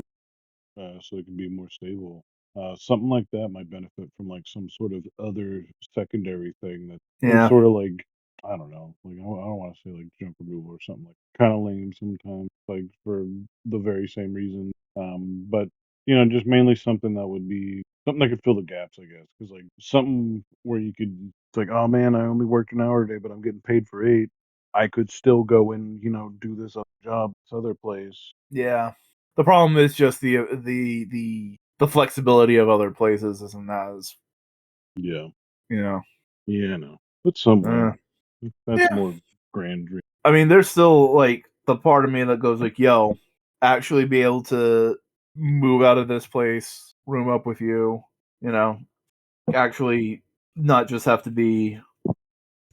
so it can be more stable. Something like that might benefit from like some sort of other secondary thing that is yeah, sort of like I don't know, like I don't want to say like junk removal or something like kind of lame sometimes, like for the very same reason. But just mainly something that would be something that could fill the gaps, I guess, because like something where you could it's like, oh man, I only worked an hour today, but I'm getting paid for 8. I could still go and do this other job, this other place. yeah. The problem is just the flexibility of other places isn't as Yeah. you know. Yeah, no. But somewhere. Uh, That's yeah, more grand dream. I mean, there's still like the part of me that goes like, yo, actually be able to move out of this place, room up with you, you know, actually not just have to be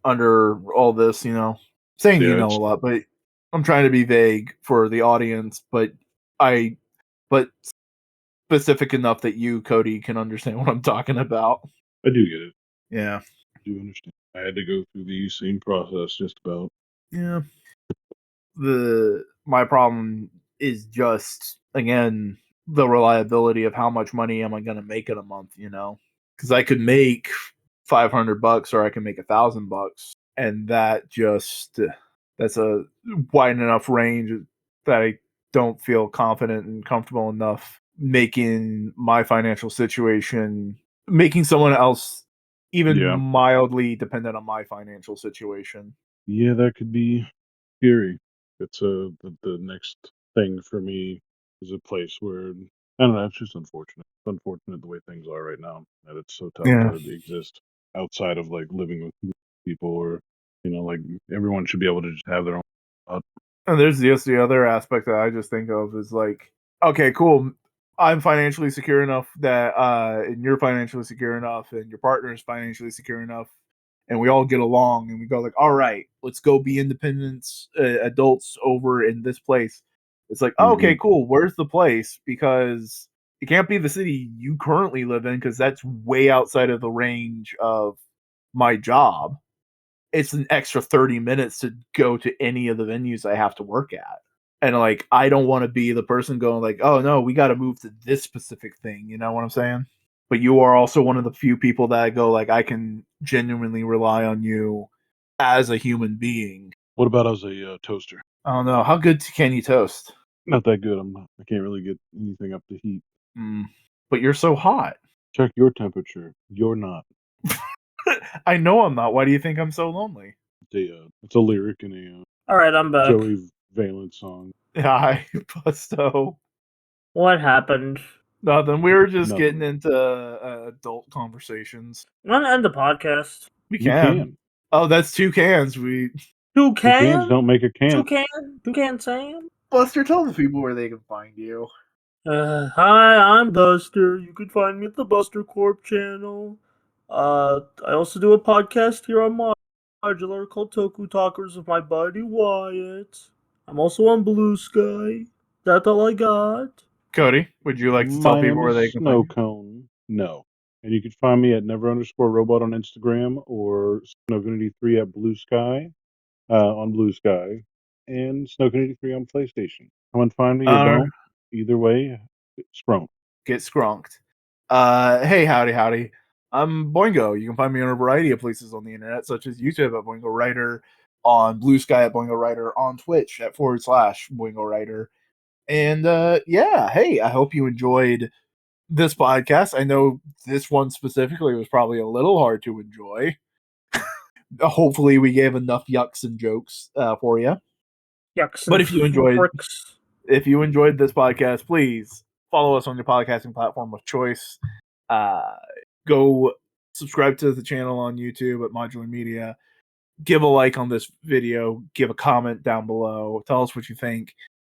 under all this, saying Yeah, a lot, but I'm trying to be vague for the audience, but but specific enough that you, Cody, can understand what I'm talking about. I do get it. Yeah. I do understand. I had to go through the same process just about. Yeah. My problem is just, again, the reliability of how much money am I going to make in a month, because I could make $500 or I can make $1,000, and that's a wide enough range that I don't feel confident and comfortable enough making my financial situation, making someone else even Yeah. mildly dependent on my financial situation. Yeah, that could be scary. It's the next thing for me is a place where I don't know. It's just unfortunate. It's unfortunate the way things are right now. That it's so tough Yeah. to exist outside of like living with people, or like everyone should be able to just have their own. And there's just the other aspect that I just think of is like, okay, cool. I'm financially secure enough that, and you're financially secure enough, and your partner is financially secure enough, and we all get along, and we go like, all right, let's go be independent adults over in this place. It's like, okay, cool. Where's the place? Because it can't be the city you currently live in, because that's way outside of the range of my job. It's an extra 30 minutes to go to any of the venues I have to work at. And like, I don't want to be the person going like, oh no, we got to move to this specific thing. You know what I'm saying? But you are also one of the few people that I go like, I can genuinely rely on you as a human being. What about as a toaster? I don't know. How good can you toast? Not that good. I can't really get anything up to heat. But you're so hot. Check your temperature. You're not. I know I'm not. Why do you think I'm so lonely? It's a lyric in a All right, I'm back. Joey Valent song. Hi, Busto. What happened? Nothing. We were just Nothing. getting into adult conversations. I'm gonna end the podcast. We You can. can. Oh, that's two cans. Two Two cans can? don't make a can. Two can Sam? Buster, tell the people where they can find you. Hi, I'm Buster. You can find me at the Buster Corp channel. I also do a podcast here on Modular called Toku Talkers with my buddy Wyatt. I'm also on Bluesky. That's all I got. Cody, would you like to tell My people name where they is can find Snow you? Cone. No. And you can find me at never_robot on Instagram, or Snowgunity3 at Blue Sky on Blue Sky, and Snowgunity3 on PlayStation. Come and find me. You don't. Either way, sprung. Get skrunked. Hey, howdy. I'm Boingo. You can find me on a variety of places on the internet, such as YouTube at Boingo Writer, on Blue Sky at Boingo Writer, on Twitch at /Boingo Writer. And yeah, hey, I hope you enjoyed this podcast. I know this one specifically was probably a little hard to enjoy. Hopefully, we gave enough yucks and jokes for you. Yucks. But if you enjoyed this podcast, please follow us on your podcasting platform of choice. Go subscribe to the channel on YouTube at Modular Media. Give a like on this video. Give a comment down below. Tell us what you think.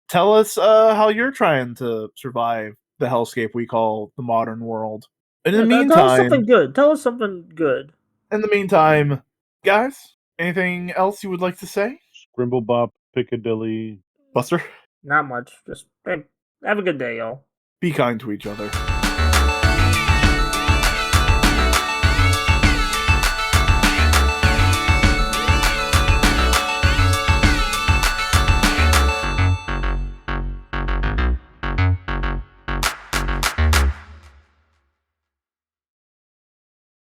Tell us how you're trying to survive the hellscape we call the modern world. In the meantime, tell us something good. Tell us something good. In the meantime, guys, anything else you would like to say? Scrimble Bop, Piccadilly. Buster? Not much. Just hey, have a good day, y'all. Be kind to each other.